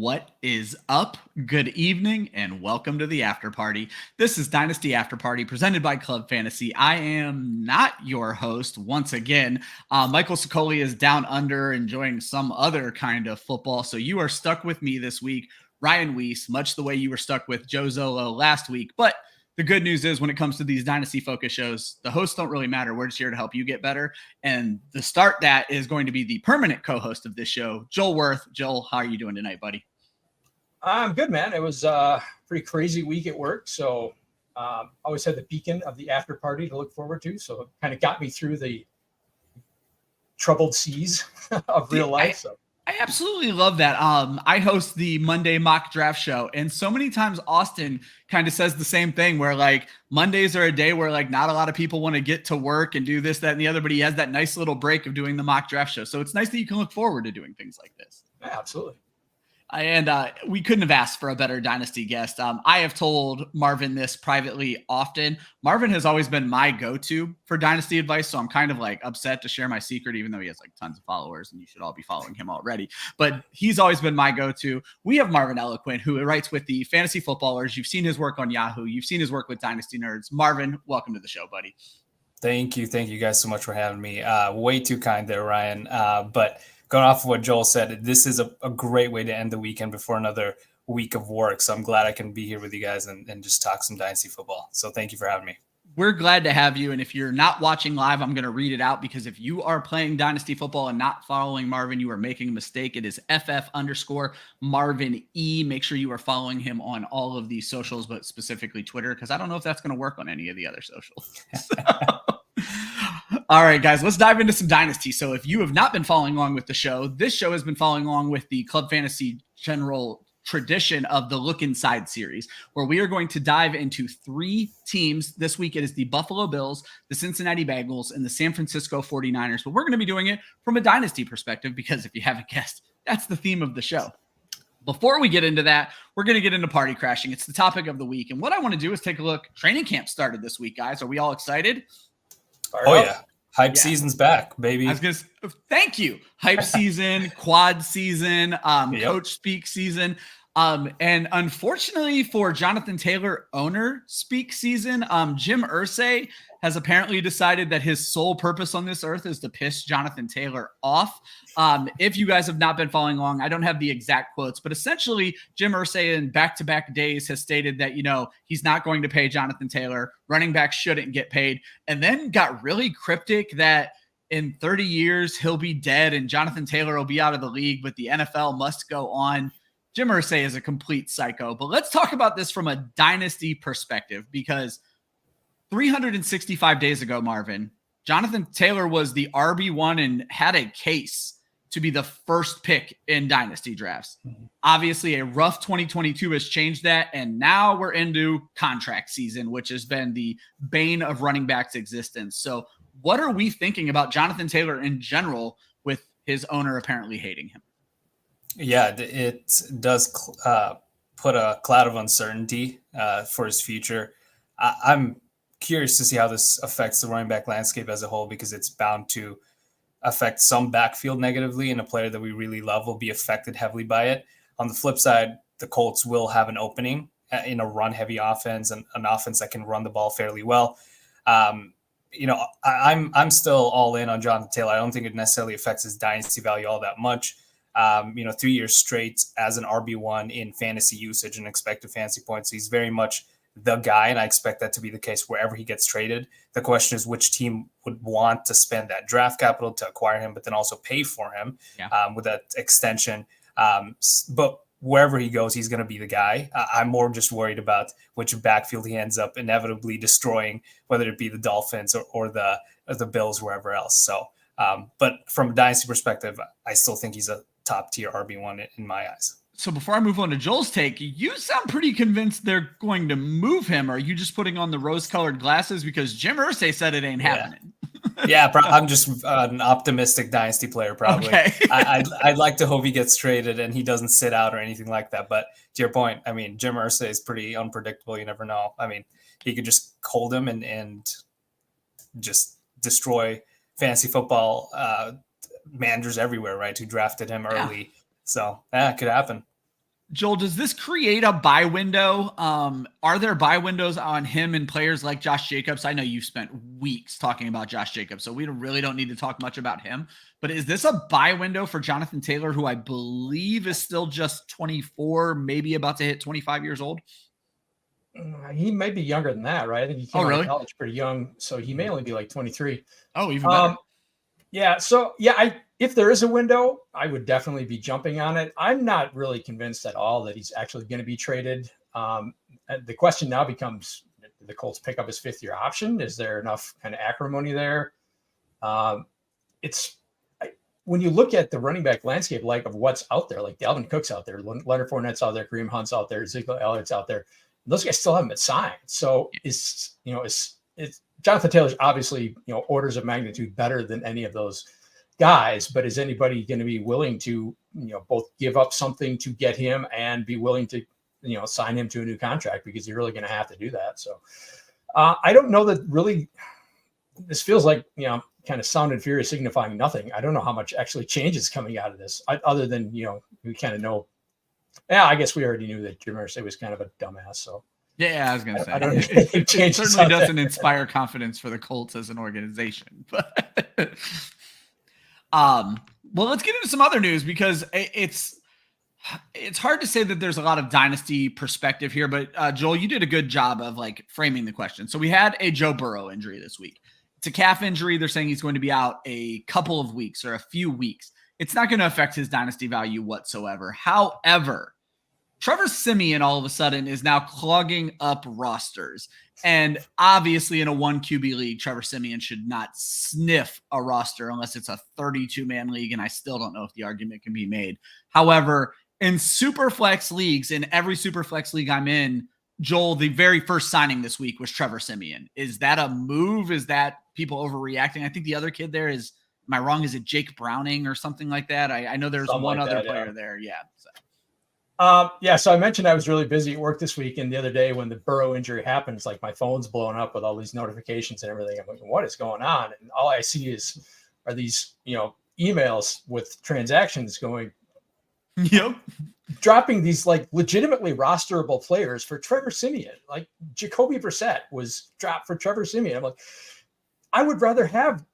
What is up? Good evening and welcome to the After Party. This is Dynasty After Party presented by Club Fantasy. I am not your host once again. Michael Sicoli is down under enjoying some other kind of football, so you are stuck with me this week, Ryan Weisse, much the way you were stuck with Joe Zolo last week. But the good news is when it comes to these Dynasty Focus shows, the hosts don't really matter. We're just here to help you get better. And the start that is going to be the permanent co-host of this show, Joel Wirth. Joel, how are you doing tonight, buddy? I'm good, man. It was a pretty crazy week at work. So always had the beacon of the after party to look forward to. So it kind of got me through the troubled seas of real life. I absolutely love that. I host the Monday mock draft show, and so many times Austin kind of says the same thing where like Mondays are a day where like not a lot of people want to get to work and do this, that, and the other, but he has that nice little break of doing the mock draft show. So it's nice that you can look forward to doing things like this. Yeah, absolutely. And we couldn't have asked for a better Dynasty guest. I have told Marvin this privately often. Marvin has always been my go-to for Dynasty advice, so I'm kind of like upset to share my secret, even though he has like tons of followers, and you should all be following him already. But he's always been my go-to. We have Marvin Elequin, who writes with the Fantasy Footballers. You've seen his work on Yahoo. You've seen his work with Dynasty Nerds. Marvin, welcome to the show, buddy. Thank you guys so much for having me. Way too kind there, Ryan. But going off of what Joel said, this is a great way to end the weekend before another week of work. So I'm glad I can be here with you guys and just talk some Dynasty football. So thank you for having me. We're glad to have you. And if you're not watching live, I'm going to read it out because if you are playing Dynasty football and not following Marvin, you are making a mistake. It is FF_Marvin E. Make sure you are following him on all of these socials, but specifically Twitter, because I don't know if that's going to work on any of the other socials. All right, guys, let's dive into some Dynasty. So if you have not been following along with the show, this show has been following along with the Club Fantasy general tradition of the Look Inside series, where we are going to dive into 3 teams. This week it is the Buffalo Bills, the Cincinnati Bengals, and the San Francisco 49ers. But we're going to be doing it from a Dynasty perspective because if you haven't guessed, that's the theme of the show. Before we get into that, we're going to get into party crashing. It's the topic of the week. And what I want to do is take a look. Training camp started this week, guys. Are we all excited? Yeah. Hype season's back, baby. I was going to thank you. Hype season, quad season, coach speak season. And unfortunately for Jonathan Taylor owner speak season, Jim Irsay has apparently decided that his sole purpose on this earth is to piss Jonathan Taylor off. If you guys have not been following along, I don't have the exact quotes, but essentially Jim Irsay in back-to-back days has stated that, he's not going to pay Jonathan Taylor. Running backs shouldn't get paid. And then got really cryptic that in 30 years, he'll be dead and Jonathan Taylor will be out of the league, but the NFL must go on. Jim Irsay is a complete psycho, but let's talk about this from a Dynasty perspective because 365 days ago, Marvin, Jonathan Taylor was the RB1 and had a case to be the first pick in Dynasty drafts. Obviously, a rough 2022 has changed that, and now we're into contract season, which has been the bane of running backs' existence. So what are we thinking about Jonathan Taylor in general with his owner apparently hating him? Yeah, it does put a cloud of uncertainty for his future. I'm curious to see how this affects the running back landscape as a whole because it's bound to affect some backfield negatively, and a player that we really love will be affected heavily by it. On the flip side, the Colts will have an opening in a run-heavy offense and an offense that can run the ball fairly well. I'm still all in on Jonathan Taylor. I don't think it necessarily affects his dynasty value all that much. 3 years straight as an RB1 in fantasy usage and expected fantasy points. He's very much the guy, and I expect that to be the case wherever he gets traded. The question is which team would want to spend that draft capital to acquire him, but then also pay for him with that extension. But wherever he goes, he's going to be the guy. I'm more just worried about which backfield he ends up inevitably destroying, whether it be the Dolphins or the Bills, wherever else. So, but from a dynasty perspective, I still think he's a top tier RB1 in my eyes. So before I move on to Joel's take, you sound pretty convinced they're going to move him. Are you just putting on the rose-colored glasses because Jim Irsay said it ain't happening? I'm just an optimistic dynasty player, probably. Okay. I'd like to hope he gets traded and he doesn't sit out or anything like that. But to your point, I mean, Jim Irsay is pretty unpredictable. You never know. I mean, he could just hold him and just destroy fantasy football managers everywhere, right, who drafted him early. Yeah. So, it could happen. Joel, does this create a buy window? Are there buy windows on him and players like Josh Jacobs? I know you've spent weeks talking about Josh Jacobs, so we really don't need to talk much about him. But is this a buy window for Jonathan Taylor, who I believe is still just 24, maybe about to hit 25 years old? He may be younger than that, right? I think he came out of college pretty young, so he may only be like 23. Oh, even better. Yeah. So yeah, if there is a window, I would definitely be jumping on it. I'm not really convinced at all that he's actually going to be traded. The question now becomes: did the Colts pick up his 5th-year option? Is there enough kind of acrimony there? When you look at the running back landscape, like of what's out there, like Dalvin Cook's out there, Leonard Fournette's out there, Kareem Hunt's out there, Ezekiel Elliott's out there. Those guys still haven't been signed. So it's Jonathan Taylor's obviously, orders of magnitude better than any of those guys, but is anybody going to be willing to, both give up something to get him and be willing to, sign him to a new contract, because you're really going to have to do that. So I don't know that really, this feels like, kind of sound and fury signifying nothing. I don't know how much actually changes coming out of this, other than, we kind of know. Yeah, I guess we already knew that Jim Irsay was kind of a dumbass. So yeah, I was going to say, I don't it certainly doesn't inspire confidence for the Colts as an organization. But well, let's get into some other news, because it's hard to say that there's a lot of dynasty perspective here. But Joel, you did a good job of like framing the question. So we had a Joe Burrow injury this week. It's a calf injury. They're saying he's going to be out a couple of weeks or a few weeks. It's not going to affect his dynasty value whatsoever. However, Trevor Siemian all of a sudden is now clogging up rosters. And obviously in a 1 QB league, Trevor Siemian should not sniff a roster unless it's a 32-man league. And I still don't know if the argument can be made. However, in Superflex leagues, in every Superflex league I'm in, Joel, the very first signing this week was Trevor Siemian. Is that a move? Is that people overreacting? I think the other kid there is, am I wrong? Is it Jake Browning or something like that? I know there's something one like other player there. Yeah. So I mentioned I was really busy at work this week, and the other day when the Burrow injury happened, it's like my phone's blowing up with all these notifications and everything. I'm like, what is going on? And all I see are these, emails with transactions going, dropping these like legitimately rosterable players for Trevor Siemian. Like Jacoby Brissett was dropped for Trevor Siemian. I'm like, I would rather have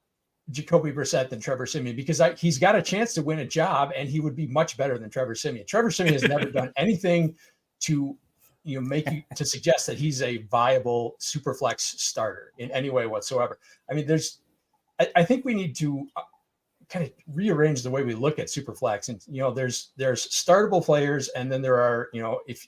Jacoby Brissett than Trevor Siemian, because he's got a chance to win a job, and he would be much better than Trevor Siemian. Trevor Siemian has never done anything to to suggest that he's a viable Superflex starter in any way whatsoever. I mean, I think we need to kind of rearrange the way we look at Superflex. And there's startable players, and then there are if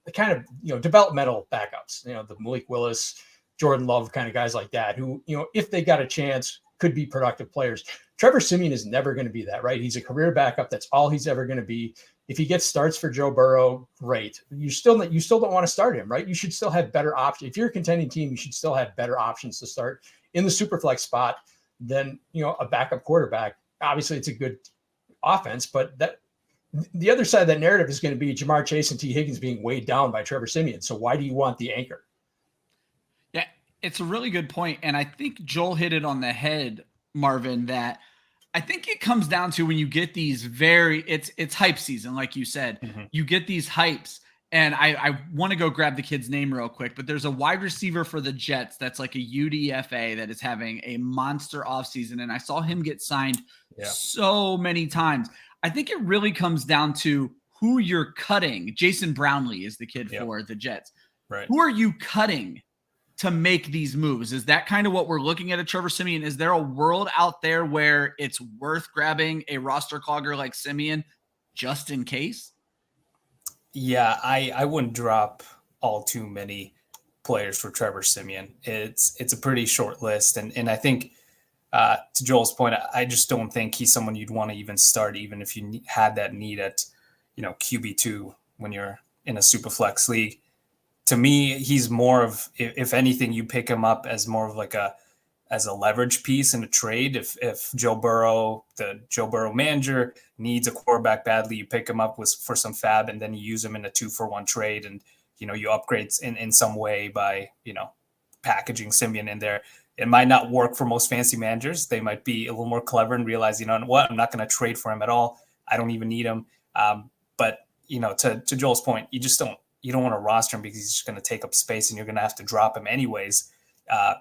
the kind of developmental backups, the Malik Willis, Jordan Love kind of guys like that, who if they got a chance, could be productive players. Trevor Siemian is never going to be that, right? He's a career backup. That's all he's ever going to be. If he gets starts for Joe Burrow, great. You still don't want to start him, right? You should still have better options. If you're a contending team, you should still have better options to start in the Superflex spot than a backup quarterback. Obviously, it's a good offense, but the other side of that narrative is going to be Jamar Chase and Tee Higgins being weighed down by Trevor Siemian. So why do you want the anchor? Yeah, it's a really good point. And I think Joel hit it on the head, Marvin, that I think it comes down to when you get these it's hype season, like you said. Mm-hmm. You get these hypes. And I want to go grab the kid's name real quick, but there's a wide receiver for the Jets that's like a UDFA that is having a monster offseason. And I saw him get signed so many times. I think it really comes down to who you're cutting. Jason Brownlee is the kid for the Jets. Right. Who are you cutting to make these moves? Is that kind of what we're looking at Trevor Siemian? Is there a world out there where it's worth grabbing a roster clogger like Siemian just in case? Yeah, I wouldn't drop all too many players for Trevor Siemian. It's a pretty short list. And I think to Joel's point, I just don't think he's someone you'd want to even start, even if you had that need at, QB2 when you're in a Superflex league. To me, he's more of, if anything, you pick him up as more of like as a leverage piece in a trade. If Joe Burrow, the Joe Burrow manager, needs a quarterback badly, you pick him up for some fab, and then you use him in a 2-for-1 trade, and you upgrade in some way by packaging Siemian in there. It might not work for most fancy managers. They might be a little more clever and realize, what, I'm not going to trade for him at all. I don't even need him. But to Joel's point, you don't want to roster him because he's just going to take up space and you're going to have to drop him anyways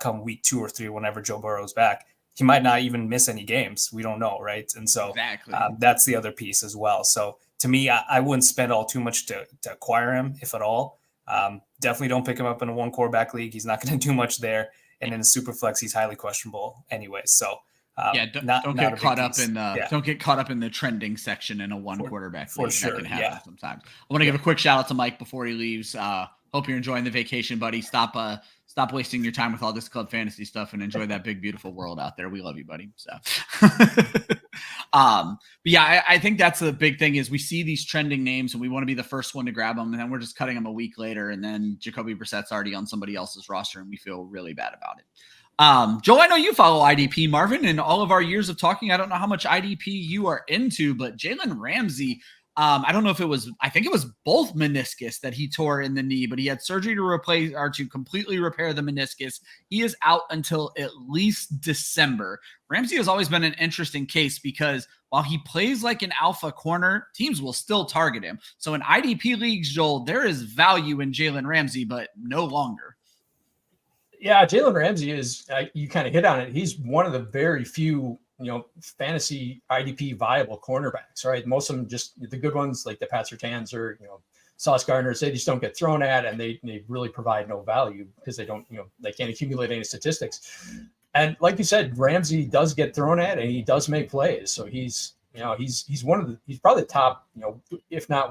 come week 2 or 3 whenever Joe Burrow's back. He might not even miss any games. We don't know, right? And so exactly. That's the other piece as well. So to me, I wouldn't spend all too much to acquire him, if at all. Definitely don't pick him up in a 1 quarterback league. He's not going to do much there. And in a super flex, he's highly questionable anyway. So don't get caught up in the trending section in a 1 quarterback for league. sure. That can happen sometimes. I want to give a quick shout out to Mike before he leaves. Hope you're enjoying the vacation, buddy. Stop wasting your time with all this club fantasy stuff and enjoy that big, beautiful world out there. We love you, buddy. So, but yeah, I think that's the big thing is we see these trending names and we want to be the first one to grab them. And then we're just cutting them a week later. And then Jacoby Brissett's already on somebody else's roster and we feel really bad about it. Joe, I know you follow IDP. Marvin, in all of our years of talking, I don't know how much IDP you are into, but Jalen Ramsey, I don't know if I think it was both meniscus that he tore in the knee, but he had surgery to completely repair the meniscus. He is out until at least December. Ramsey has always been an interesting case because while he plays like an alpha corner, teams will still target him. So in IDP leagues, Joel, there is value in Jalen Ramsey, but no longer. Yeah, Jalen Ramsey is, you kind of hit on it. He's one of the very few, fantasy IDP viable cornerbacks, right? Most of them just the good ones like the Pat Surtains or, Sauce Gardners, they just don't get thrown at and they really provide no value because they don't, they can't accumulate any statistics. And like you said, Ramsey does get thrown at and he does make plays. So he's probably the top, if not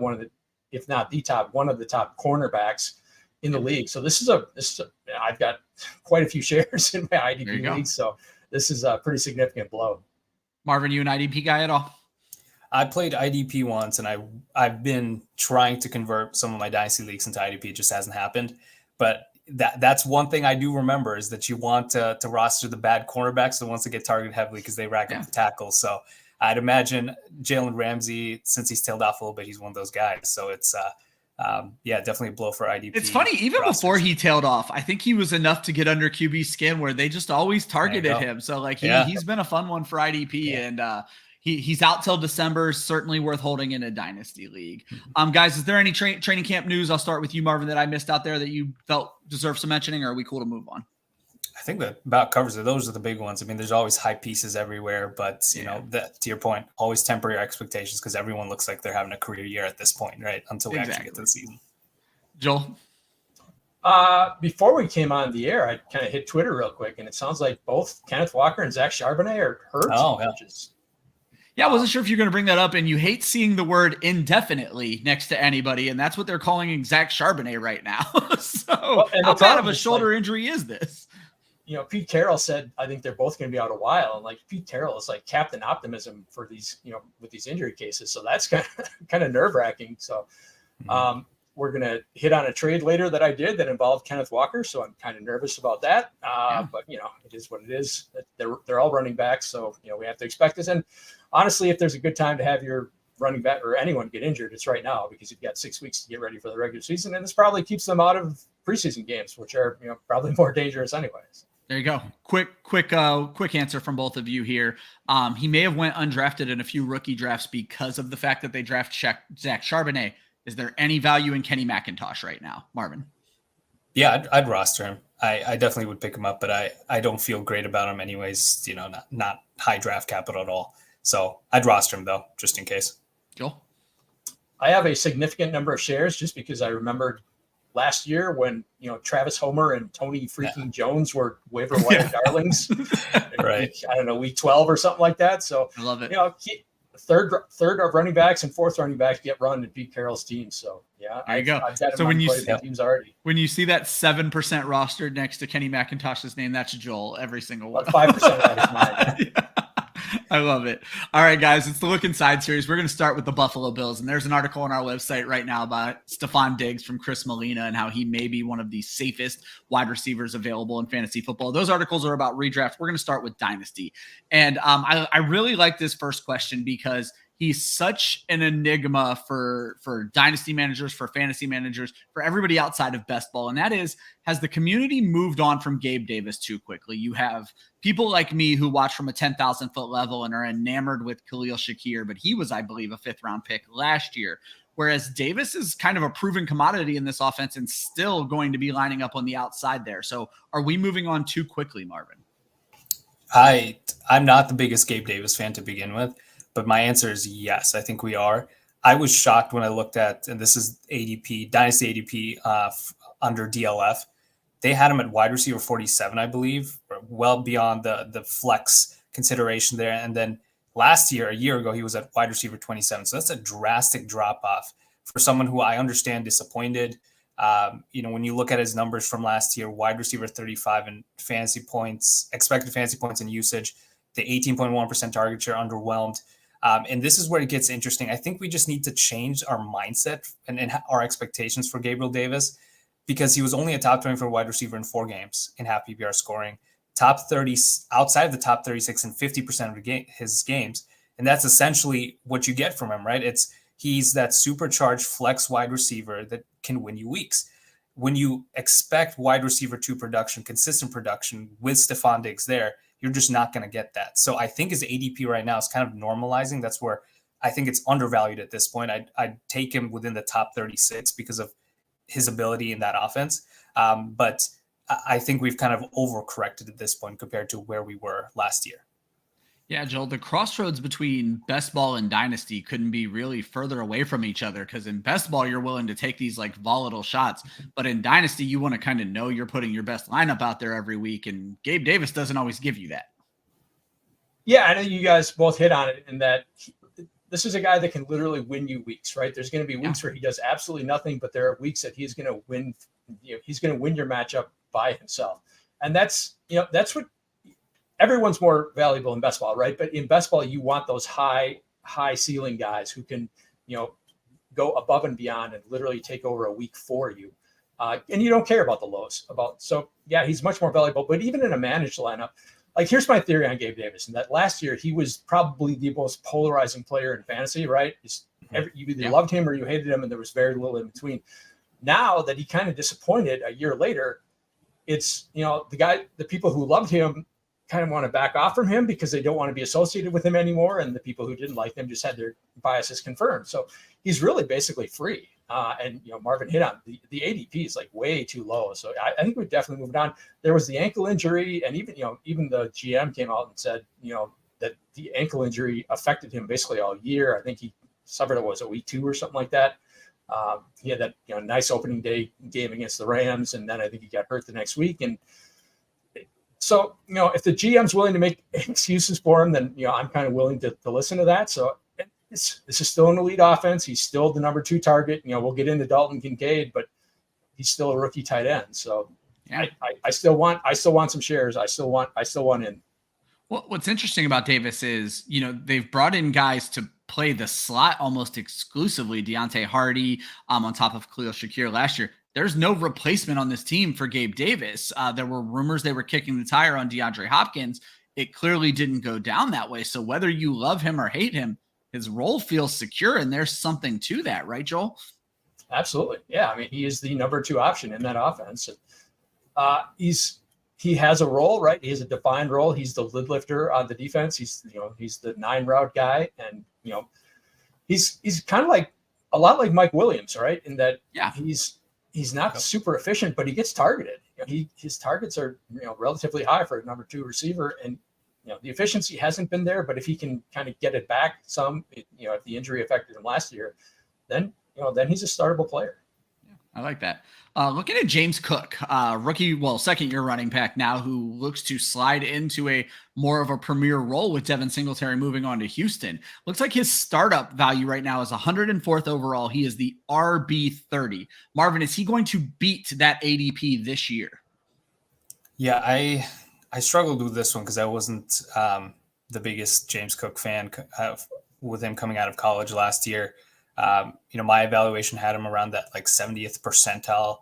the top, one of the top cornerbacks in the league. So this is I've got quite a few shares in my IDP league. So this is a pretty significant blow. Marvin, you an IDP guy at all? I played IDP once, and I've been trying to convert some of my dynasty leagues into IDP. It just hasn't happened. But that's one thing I do remember is that you want to roster the bad cornerbacks, the ones that get targeted heavily because they rack up the tackles. So I'd imagine Jalen Ramsey, since he's tailed off a little bit, he's one of those guys. So it's definitely a blow for IDP. It's funny, even before he tailed off, I think he was enough to get under QB's skin where they just always targeted him. So he's been a fun one for IDP and he's out till December, certainly worth holding in a dynasty league. Guys, is there any training camp news? I'll start with you, Marvin, that I missed out there that you felt deserved some mentioning, or are we cool to move on? I think that about covers it. Those are the big ones. I mean, there's always hype pieces everywhere, but to your point, always temper your expectations because everyone looks like they're having a career year at this point, right? Until we actually get to the season. Joel? Before we came on the air, I kind of hit Twitter real quick, and it sounds like both Kenneth Walker and Zach Charbonnet are hurt. Yeah, I wasn't sure if you're going to bring that up, and you hate seeing the word indefinitely next to anybody, and that's what they're calling Zach Charbonnet right now. So how bad of a shoulder injury is this? Pete Carroll said, I think they're both going to be out a while. And like Pete Carroll is like Captain Optimism for these, with these injury cases. So that's kind of nerve wracking. So we're going to hit on a trade later that I did that involved Kenneth Walker. So I'm kind of nervous about that. But it is what it is. They're all running backs. So, we have to expect this. And honestly, if there's a good time to have your running back or anyone get injured, it's right now because you've got 6 weeks to get ready for the regular season. And this probably keeps them out of preseason games, which are, probably more dangerous anyways. There you go. Quick answer from both of you here. He may have went undrafted in a few rookie drafts because of the fact that they draft Zach Charbonnet. Is there any value in Kenny McIntosh right now, Marvin? Yeah, I'd roster him. I definitely would pick him up, but I don't feel great about him anyways. Not high draft capital at all. So I'd roster him though, just in case. Joel? I have a significant number of shares just because I remembered last year when Travis Homer and Tony freaking Jones were waiver wire darlings, right? I don't know, week 12 or something like that. So I love it. Third of running backs and fourth running backs get run in Pete Carroll's team. So there you go. I've got so when you see teams already, when you see that 7% rostered next to Kenny McIntosh's name, that's Joel. Every single one. 5% of that is mine. I love it. All right, guys, it's the Look Inside series. We're going to start with the Buffalo Bills, and there's an article on our website right now about Stephon Diggs from Chris Molina and how he may be one of the safest wide receivers available in fantasy football. Those articles are about redraft. We're going to start with Dynasty. And I really like this first question because he's such an enigma for dynasty managers, for fantasy managers, for everybody outside of best ball. And that is, has the community moved on from Gabe Davis too quickly? You have people like me who watch from a 10,000 foot level and are enamored with Khalil Shakir, but he was, I believe, a 5th round pick last year. Whereas Davis is kind of a proven commodity in this offense and still going to be lining up on the outside there. So are we moving on too quickly, Marvin? I'm not the biggest Gabe Davis fan to begin with, but my answer is yes. I think we are. I was shocked when I looked at, and this is ADP, Dynasty ADP under DLF. They had him at wide receiver 47, I believe, well beyond the flex consideration there. And then last year, a year ago, he was at wide receiver 27. So that's a drastic drop off for someone who I understand disappointed. When you look at his numbers from last year, wide receiver 35 in fantasy points, expected fantasy points and usage, the 18.1% target share, underwhelmed. And this is where it gets interesting. I think we just need to change our mindset and our expectations for Gabriel Davis, because he was only a top 24 wide receiver in 4 games in half PPR scoring, top 30 outside of the top 36 in 50% of his games. And that's essentially what you get from him, right? He's that supercharged flex wide receiver that can win you weeks. When you expect wide receiver 2 production, consistent production with Stephon Diggs there, you're just not going to get that. So I think his ADP right now is kind of normalizing. That's where I think it's undervalued at this point. I'd take him within the top 36 because of his ability in that offense. But I think we've kind of overcorrected at this point compared to where we were last year. Yeah, Joel, the crossroads between best ball and dynasty couldn't be really further away from each other, because in best ball, you're willing to take these like volatile shots. But in dynasty, you want to kind of know you're putting your best lineup out there every week. And Gabe Davis doesn't always give you that. Yeah, I know you guys both hit on it in that this is a guy that can literally win you weeks, right? There's going to be weeks where he does absolutely nothing, but there are weeks that he's going to win. He's going to win your matchup by himself. And that's what everyone's more valuable in best ball, right? But in best ball, you want those high ceiling guys who can, go above and beyond and literally take over a week for you. And you don't care about the lows. So yeah, he's much more valuable. But even in a managed lineup, like here's my theory on Gabe Davis. And that last year, he was probably the most polarizing player in fantasy, right? You either loved him or you hated him, and there was very little in between. Now that he kind of disappointed a year later, it's, the people who loved him kind of want to back off from him because they don't want to be associated with him anymore. And the people who didn't like him just had their biases confirmed. So he's really basically free. And Marvin hit on the ADP is like way too low. So I think we've definitely moved on. There was the ankle injury, and even the GM came out and said, that the ankle injury affected him basically all year. I think he suffered a week 2 or something like that. He had that nice opening day game against the Rams, and then I think he got hurt the next week. And so, if the GM's willing to make excuses for him, then, I'm kind of willing to listen to that. So this is still an elite offense. He's still the number 2 target. We'll get into Dalton Kincaid, but he's still a rookie tight end. So yeah. I still want some shares. I still want in. Well, what's interesting about Davis is, they've brought in guys to play the slot almost exclusively. Deontay Hardy on top of Khalil Shakir last year. There's no replacement on this team for Gabe Davis. There were rumors they were kicking the tire on DeAndre Hopkins. It clearly didn't go down that way. So whether you love him or hate him, his role feels secure, and there's something to that, right, Joel? Absolutely. Yeah. I mean, he is the number 2 option in that offense. He has a role, right? He has a defined role. He's the lid lifter on the defense. He's the 9 route guy. And, he's kind of like a lot like Mike Williams, right? In that he's not super efficient, but he gets targeted. His targets are, relatively high for a number 2 receiver. And, the efficiency hasn't been there, but if he can kind of get it back some, if the injury affected him last year, then he's a startable player. I like that. Looking at James Cook, rookie, second-year running back now, who looks to slide into a more of a premier role with Devin Singletary moving on to Houston. Looks like his startup value right now is 104th overall. He is the RB30. Marvin, is he going to beat that ADP this year? Yeah, I struggled with this one because I wasn't the biggest James Cook fan with him coming out of college last year. My evaluation had him around that like 70th percentile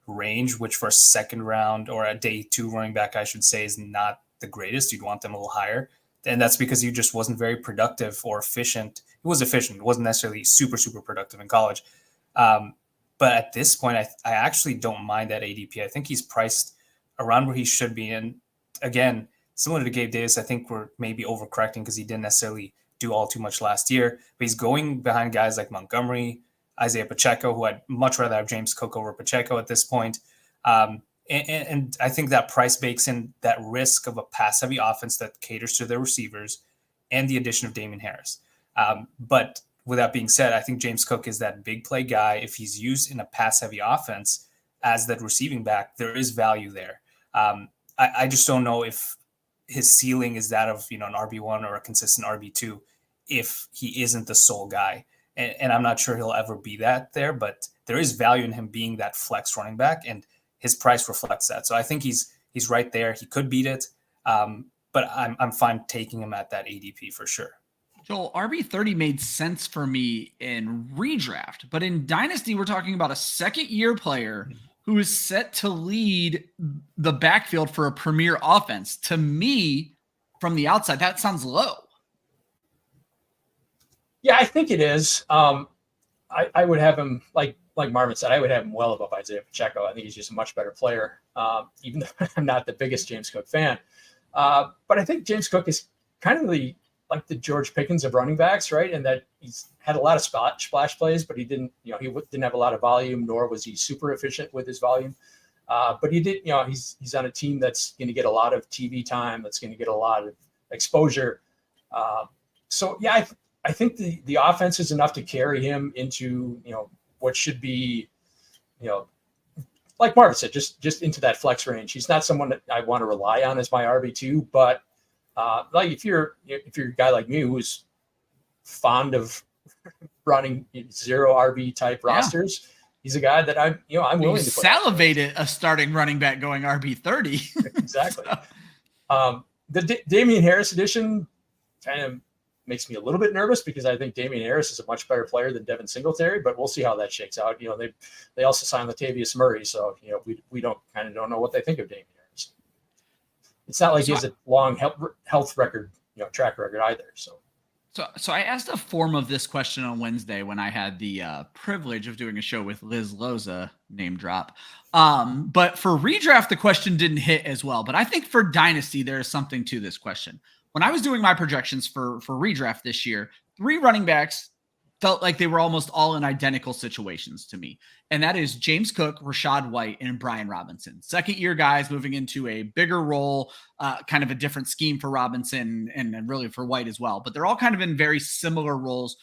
range, which for a second round or a day 2 running back, I should say, is not the greatest. You'd want them a little higher. And that's because he just wasn't very productive or efficient. He was efficient. It wasn't necessarily super, super productive in college. But at this point, I actually don't mind that ADP. I think he's priced around where he should be. And again, similar to Gabe Davis, I think we're maybe overcorrecting because he didn't necessarily do all too much last year. But he's going behind guys like Montgomery, Isaiah Pacheco, who I'd much rather have James Cook over Pacheco at this point. And I think that price bakes in that risk of a pass-heavy offense that caters to their receivers and the addition of Damien Harris. But with that being said, I think James Cook is that big play guy. If he's used in a pass-heavy offense as that receiving back, there is value there. I just don't know if his ceiling is that of, an RB1 or a consistent RB2 if he isn't the sole guy. And I'm not sure he'll ever be that there, but there is value in him being that flex running back, and his price reflects that. So I think he's right there. He could beat it, but I'm fine taking him at that ADP for sure. Joel, RB30 made sense for me in redraft, but in Dynasty, we're talking about a second-year player who is set to lead the backfield for a premier offense. To me, from the outside, that sounds low. Yeah, I think it is. I would have him, like Marvin said, I would have him well above Isaiah Pacheco. I think he's just a much better player, even though I'm not the biggest James Cook fan. But I think James Cook is kind of like the George Pickens of running backs, right? And that he's had a lot of splash plays, but he didn't have a lot of volume, nor was he super efficient with his volume. But he did, he's on a team that's going to get a lot of TV time, that's going to get a lot of exposure. So yeah, I think the offense is enough to carry him into, what should be, like Marvin said, just into that flex range. He's not someone that I want to rely on as my RB2, but like if you're a guy like me who's fond of running ZeroRB type rosters, he's a guy that I'm willing to salivate a starting running back going RB30. Exactly. The Damien Harris edition kind of makes me a little bit nervous because I think Damien Harris is a much better player than Devin Singletary, but we'll see how that shakes out. They also signed Latavius Murray, so we don't know what they think of Damien Harris. It's not like he has a long health record, track record either. So I asked a form of this question on Wednesday when I had the privilege of doing a show with Liz Loza, name drop. But for redraft, the question didn't hit as well. But I think for Dynasty, there is something to this question. When I was doing my projections for redraft this year, 3 running backs felt like they were almost all in identical situations to me. And that is James Cook, Rachaad White, and Brian Robinson. Second-year guys moving into a bigger role, kind of a different scheme for Robinson and really for White as well. But they're all kind of in very similar roles.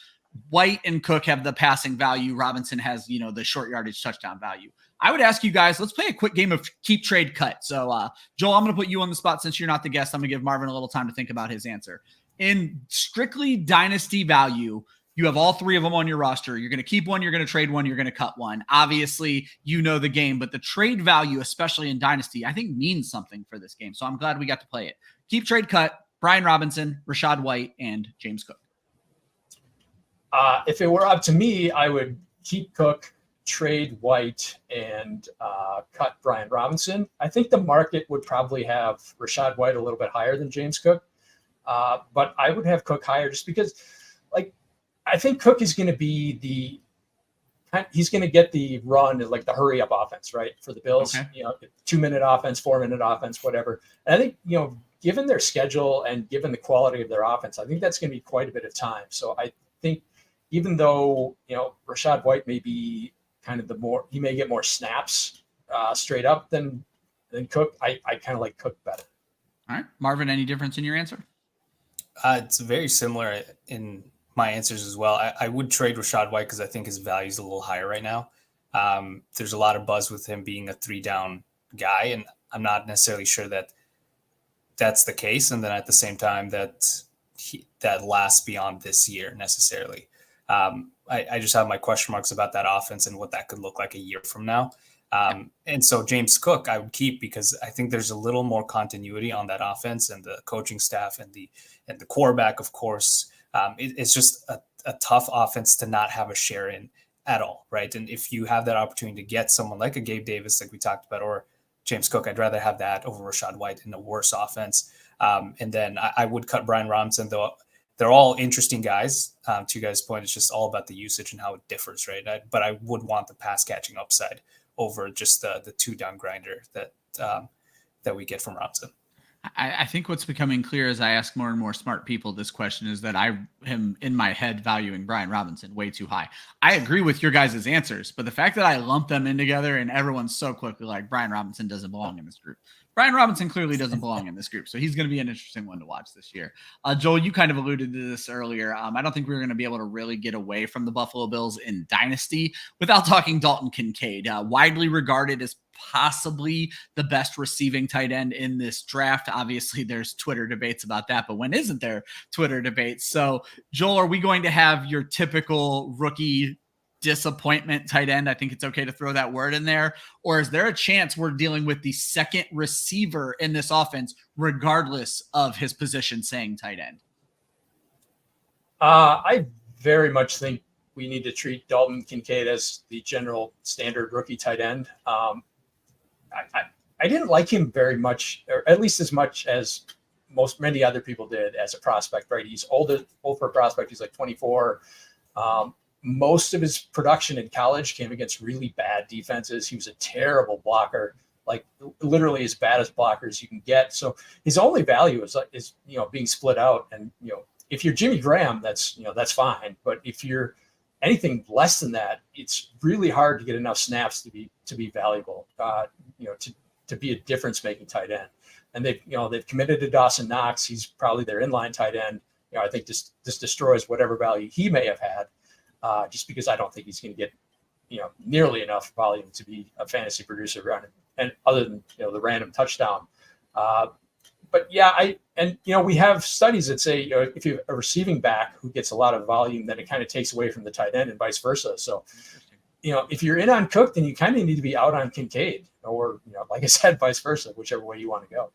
White and Cook have the passing value. Robinson has, the short yardage touchdown value. I would ask you guys, let's play a quick game of keep, trade, cut. So, Joel, I'm going to put you on the spot since you're not the guest. I'm going to give Marvin a little time to think about his answer. In strictly Dynasty value, you have all 3 of them on your roster. You're going to keep one, you're going to trade one, you're going to cut one. Obviously, the game, but the trade value, especially in Dynasty, I think means something for this game. So I'm glad we got to play it. Keep, trade, cut, Brian Robinson, Rachaad White, and James Cook. If it were up to me, I would keep Cook, trade White, and cut Brian Robinson. I think the market would probably have Rachaad White a little bit higher than James Cook. But I would have Cook higher just because, I think Cook is going to be he's going to get the run, like the hurry up offense, right? For the Bills, okay. 2-minute offense, 4-minute offense, whatever. And I think, given their schedule and given the quality of their offense, I think that's going to be quite a bit of time. So I think even though, Rachaad White may be kind of he may get more snaps straight up than Cook, I kind of like Cook better. All right. Marvin, any difference in your answer? It's very similar in my answers as well. I would trade Rachaad White because I think his value is a little higher right now. There's a lot of buzz with him being a 3-down guy, and I'm not necessarily sure that that's the case. And then at the same time that lasts beyond this year necessarily. I just have my question marks about that offense and what that could look like a year from now. And so James Cook, I would keep because I think there's a little more continuity on that offense and the coaching staff and the quarterback, of course. It's just a tough offense to not have a share in at all, right? And if you have that opportunity to get someone like a Gabe Davis, like we talked about, or James Cook, I'd rather have that over Rachaad White in a worse offense. And then I would cut Brian Robinson, though they're all interesting guys. To you guys' point, it's just all about the usage and how it differs, right? But I would want the pass catching upside over just the 2-down grinder that we get from Robinson. I think what's becoming clear as I ask more and more smart people this question is that I am in my head valuing Brian Robinson way too high. I agree with your guys' answers, but the fact that I lump them in together and everyone's so quickly like Brian Robinson doesn't belong in this group. Brian Robinson clearly doesn't belong in this group, so he's going to be an interesting one to watch this year. Joel, you kind of alluded to this earlier. I don't think we're going to be able to really get away from the Buffalo Bills in Dynasty without talking Dalton Kincaid, widely regarded as possibly the best receiving tight end in this draft. Obviously, there's Twitter debates about that, but when isn't there Twitter debates? So, Joel, are we going to have your typical rookie disappointment tight end? I think it's okay to throw that word in there. Or is there a chance we're dealing with the second receiver in this offense, regardless of his position saying tight end? I very much think we need to treat Dalton Kincaid as the general standard rookie tight end. I didn't like him very much, or at least as much as many other people did as a prospect, right? He's old for a prospect. He's like 24. Most of his production in college came against really bad defenses. He was a terrible blocker, like literally as bad as blockers you can get. So his only value is being split out. And, if you're Jimmy Graham, that's fine. But if you're anything less than that, it's really hard to get enough snaps to be valuable, to be a difference making tight end. And they've committed to Dawson Knox. He's probably their inline tight end. I think this destroys whatever value he may have had. Just because I don't think he's going to get, nearly enough volume to be a fantasy producer around him, and other than, the random touchdown. But yeah, we have studies that say, if you have a receiving back who gets a lot of volume, then it kind of takes away from the tight end and vice versa. So, if you're in on Cook, then you kind of need to be out on Kincaid, or, like I said, vice versa, whichever way you want to go.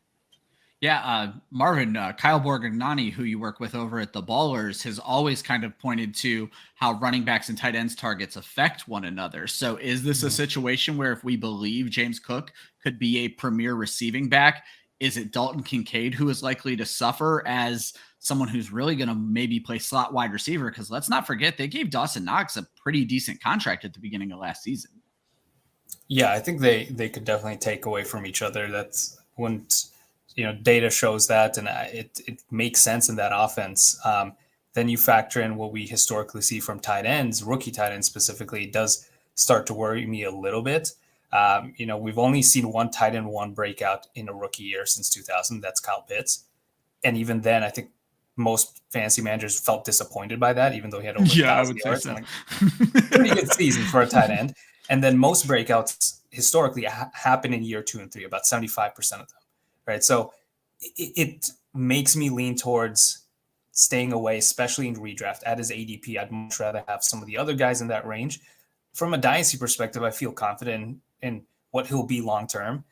Yeah, Marvin, Kyle Borgognani, who you work with over at the Ballers, has always kind of pointed to how running backs and tight ends targets affect one another. So is this a situation where if we believe James Cook could be a premier receiving back, is it Dalton Kincaid who is likely to suffer as someone who's really going to maybe play slot wide receiver? Because let's not forget, they gave Dawson Knox a pretty decent contract at the beginning of last season. Yeah, I think they could definitely take away from each other. That's when data shows that, and it makes sense in that offense. Then you factor in what we historically see from tight ends, rookie tight ends specifically, does start to worry me a little bit. We've only seen one tight end, one breakout in a rookie year since 2000. That's Kyle Pitts. And even then, I think most fantasy managers felt disappointed by that, even though he had over 1,000 yards. So. Pretty good season for a tight end. And then most breakouts historically happen in year 2 and 3, about 75% of them. Right. So it makes me lean towards staying away, especially in redraft. At his ADP, I'd much rather have some of the other guys in that range. From a dynasty perspective, I feel confident in what he'll be long term.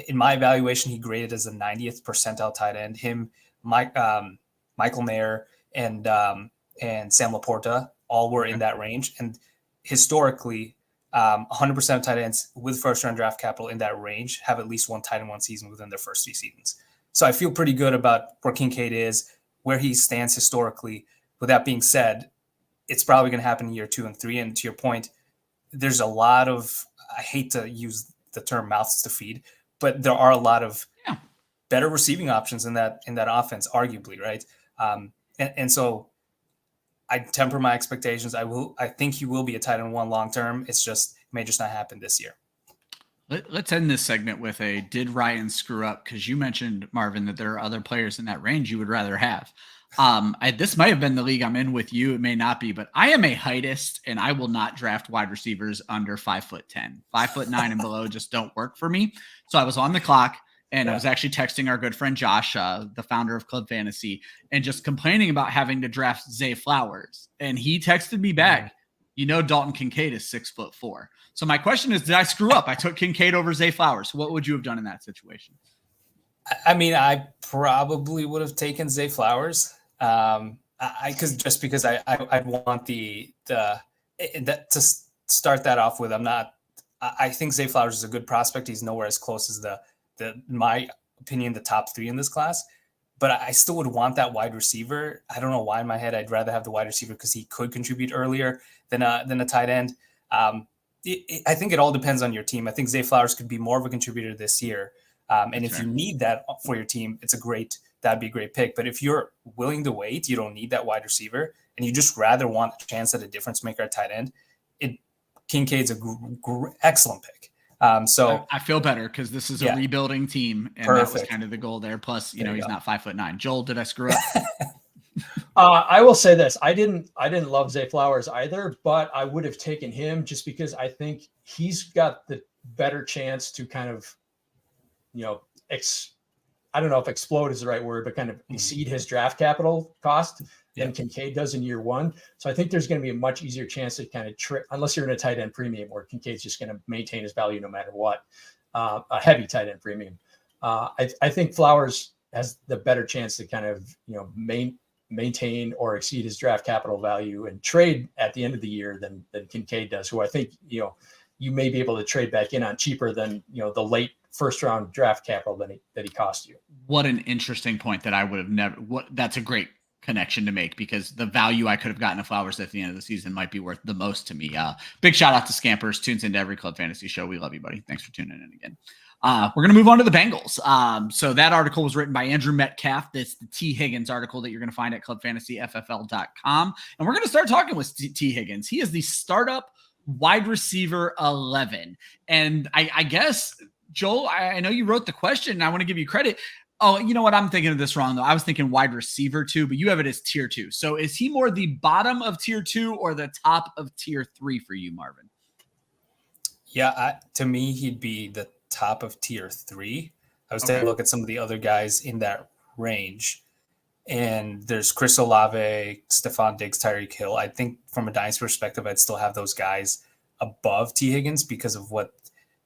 In my evaluation, he graded as a 90th percentile tight end. Him, Michael Mayer, and Sam Laporta all were in that range. And historically, 100% of tight ends with first-round draft capital in that range have at least one tight end one season within their first 3 seasons. So I feel pretty good about where Kincaid is, where he stands historically. With that being said, it's probably going to happen in year 2 and 3. And to your point, there's a lot of, I hate to use the term mouths to feed, but there are a lot of better receiving options in that offense, arguably, right? And so I temper my expectations. I think he will be a tight end one long term. It may just not happen this year. Let's end this segment with did Ryan screw up? Because you mentioned, Marvin, that there are other players in that range you would rather have. This might have been the league I'm in with you. It may not be, but I am a heightist and I will not draft wide receivers under 5'10". 5'9" and below just don't work for me. So I was on the clock. And I was actually texting our good friend Josh, the founder of Club Fantasy, and just complaining about having to draft Zay Flowers. And he texted me back, Dalton Kincaid is 6'4". So my question is, did I screw up? I took Kincaid over Zay Flowers. What would you have done in that situation? I mean, I probably would have taken Zay Flowers. Because I'd want that to start that off with. I think Zay Flowers is a good prospect. He's nowhere as close as in my opinion, the top 3 in this class. but I still would want that wide receiver. I don't know why in my head I'd rather have the wide receiver because he could contribute earlier than a tight end. I think it all depends on your team. I think Zay Flowers could be more of a contributor this year. And if you need that for your team, that'd be a great pick. But if you're willing to wait, you don't need that wide receiver, and you just rather want a chance at a difference maker at tight end, Kincaid's a excellent pick. So I feel better because this is a rebuilding team, and that was kind of the goal there. Plus, he's not 5'9". Joel, did I screw up? I will say this: I didn't love Zay Flowers either, but I would have taken him just because I think he's got the better chance to kind of, I don't know if explode is the right word, but kind of exceed his draft capital cost than Kincaid does in year one. So I think there's going to be a much easier chance to kind of unless you're in a tight end premium where Kincaid's just going to maintain his value no matter what, a heavy tight end premium. I think Flowers has the better chance to kind of, maintain or exceed his draft capital value and trade at the end of the year than Kincaid does, who I think, you may be able to trade back in on cheaper than, the late first round draft capital that he cost you. What an interesting point that I would have never, that's a great connection to make because the value I could have gotten of Flowers at the end of the season might be worth the most to me. Big shout out to Scampers, tunes into every Club Fantasy show. We love you, buddy. Thanks for tuning in again. We're going to move on to the Bengals. So that article was written by Andrew Metcalf. That's the Tee Higgins article that you're going to find at clubfantasyffl.com. And we're going to start talking with Tee Higgins. He is the startup wide receiver 11. And I guess, Joel, I know you wrote the question and I want to give you credit. Oh, you know what? I'm thinking of this wrong though. I was thinking wide receiver 2, but you have it as tier 2. So is he more the bottom of tier 2 or the top of tier 3 for you, Marvin? Yeah, to me, he'd be the top of tier 3. I was taking a look at some of the other guys in that range, and there's Chris Olave, Stephon Diggs, Tyreek Hill. I think from a dynasty perspective, I'd still have those guys above Tee Higgins because of what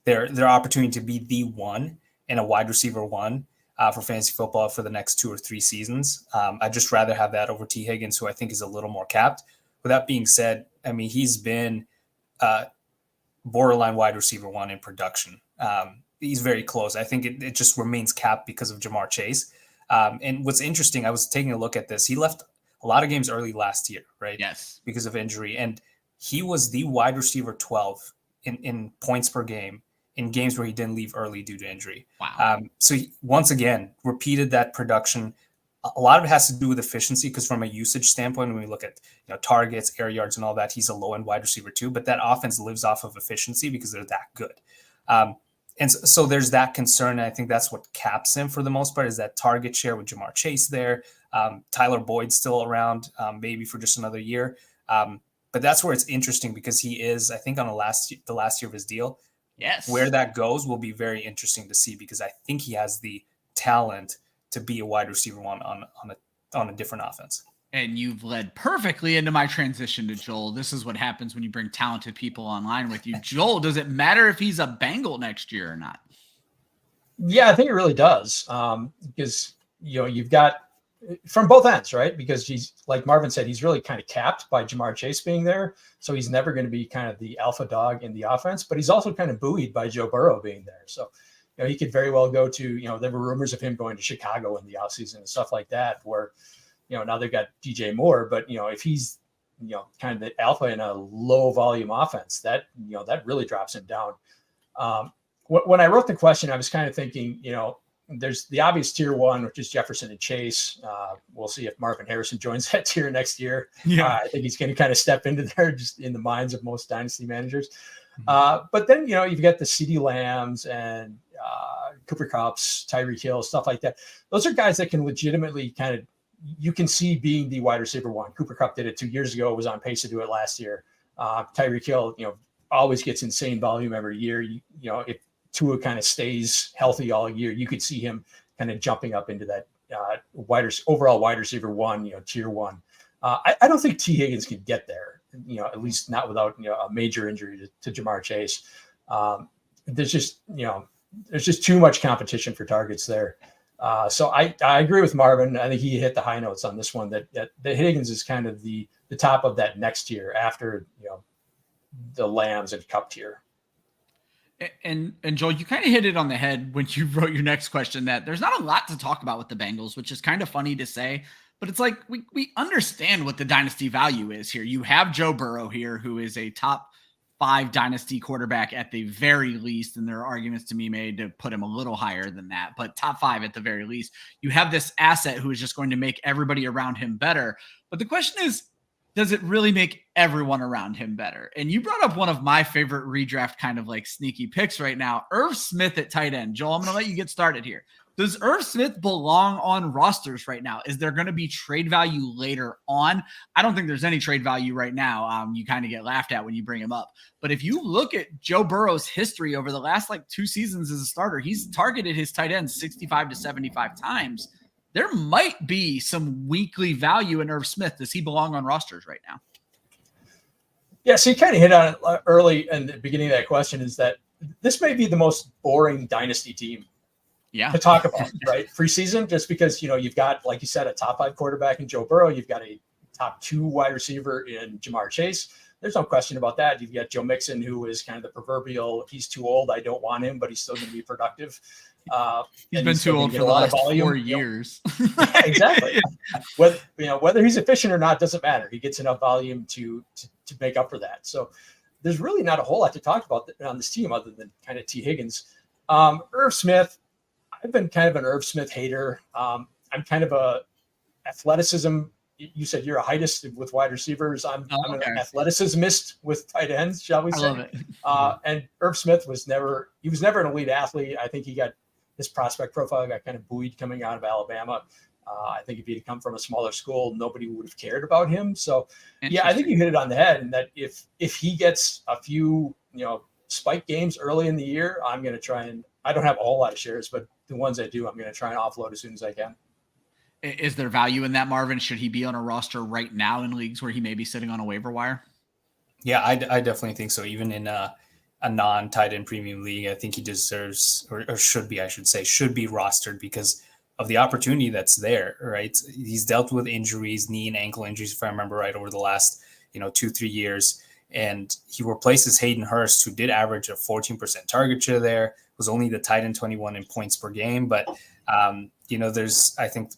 their opportunity to be the one and a wide receiver 1 for fantasy football for the next 2 or 3 seasons. I'd just rather have that over Tee Higgins, who I think is a little more capped. With that being said, I mean, he's been borderline wide receiver 1 in production. He's very close. I think it just remains capped because of Jamar Chase. And what's interesting, I was taking a look at this. He left a lot of games early last year, right? Yes. Because of injury. And he was the wide receiver 12 in points per game in games where he didn't leave early due to injury. Wow. So he, once again, repeated that production. A lot of it has to do with efficiency because from a usage standpoint, when we look at targets, air yards, and all that, he's a low-end wide receiver too. But that offense lives off of efficiency because they're that good. And so there's that concern. And I think that's what caps him for the most part is that target share with Jamar Chase there. Tyler Boyd's still around, maybe for just another year. But that's where it's interesting because he is, I think, on the last year of his deal. Yes. Where that goes will be very interesting to see because I think he has the talent to be a wide receiver 1 on a different offense. And you've led perfectly into my transition to Joel. This is what happens when you bring talented people online with you. Joel, does it matter if he's a Bengal next year or not? Yeah, I think it really does. Because, you've got from both ends, right? Because he's, like Marvin said, he's really kind of capped by Jamar Chase being there. So he's never going to be kind of the alpha dog in the offense, but he's also kind of buoyed by Joe Burrow being there. So, he could very well go to, there were rumors of him going to Chicago in the offseason and stuff like that, where, now they've got DJ Moore, but, if he's, kind of the alpha in a low volume offense, that really drops him down. When I wrote the question, I was kind of thinking, there's the obvious tier 1, which is Jefferson and Chase. We'll see if Marvin Harrison joins that tier next year. Yeah. I think he's going to kind of step into there just in the minds of most dynasty managers. But then, you've got the CeeDee Lambs and Cooper Kupps, Tyreek Hill, stuff like that. Those are guys that can legitimately kind of, you can see being the wide receiver 1. Cooper Kupp did it 2 years ago, was on pace to do it last year. Tyreek Hill, always gets insane volume every year. If Tua kind of stays healthy all year, you could see him kind of jumping up into that overall wide receiver 1, tier 1. I don't think Tee Higgins can get there, at least not without a major injury to Jamar Chase. There's just too much competition for targets there. So I agree with Marvin. I think he hit the high notes on this one. That Higgins is kind of the top of that next tier after the Lambs and Kupp tier. And Joel, you kind of hit it on the head when you wrote your next question, that there's not a lot to talk about with the Bengals, which is kind of funny to say, but it's like we understand what the dynasty value is here. You have Joe Burrow here, who is a top 5 dynasty quarterback at the very least, and there are arguments to be made to put him a little higher than that, but top 5 at the very least. You have this asset who is just going to make everybody around him better. But the question is, does it really make everyone around him better? And you brought up one of my favorite redraft kind of like sneaky picks right now, Irv Smith at tight end. Joel, I'm going to let you get started here. Does Irv Smith belong on rosters right now? Is there going to be trade value later on? I don't think there's any trade value right now. You kind of get laughed at when you bring him up. But if you look at Joe Burrow's history over the last like 2 seasons as a starter, he's targeted his tight ends 65 to 75 times. There might be some weekly value in Irv Smith. Does he belong on rosters right now? Yeah, so you kind of hit on it early in the beginning of that question, is that this may be the most boring dynasty team to talk about, right? Preseason, just because, you've got, like you said, a top 5 quarterback in Joe Burrow. You've got a top 2 wide receiver in Jamar Chase. There's no question about that. You've got Joe Mixon, who is kind of the proverbial, he's too old, I don't want him, but he's still going to be productive. He's been too old for the last 4 years. Exactly. Whether he's efficient or not doesn't matter. He gets enough volume to make up for that. So there's really not a whole lot to talk about on this team other than kind of Tee Higgins. Irv Smith, I've been kind of an Irv Smith hater. I'm kind of a athleticism. You said you're a heightist with wide receivers. I'm an athleticismist with tight ends, shall we say. I love it. And Irv Smith was never an elite athlete. I think his prospect profile got kind of buoyed coming out of Alabama. I think if he'd come from a smaller school, nobody would have cared about him. So yeah, I think you hit it on the head. And that if he gets a few, spike games early in the year, I'm going to try and, I don't have a whole lot of shares, but the ones I do, I'm going to try and offload as soon as I can. Is there value in that, Marvin? Should he be on a roster right now in leagues where he may be sitting on a waiver wire? Yeah, I definitely think so. Even in a non-tight end premium league, I think he deserves, or should be, I should say, should be rostered because of the opportunity that's there, right? He's dealt with injuries, knee and ankle injuries, if I remember right, over the last 2-3 years. And he replaces Hayden Hurst, who did average a 14% target share there, was only the tight end 21 in points per game. But, there's, I think,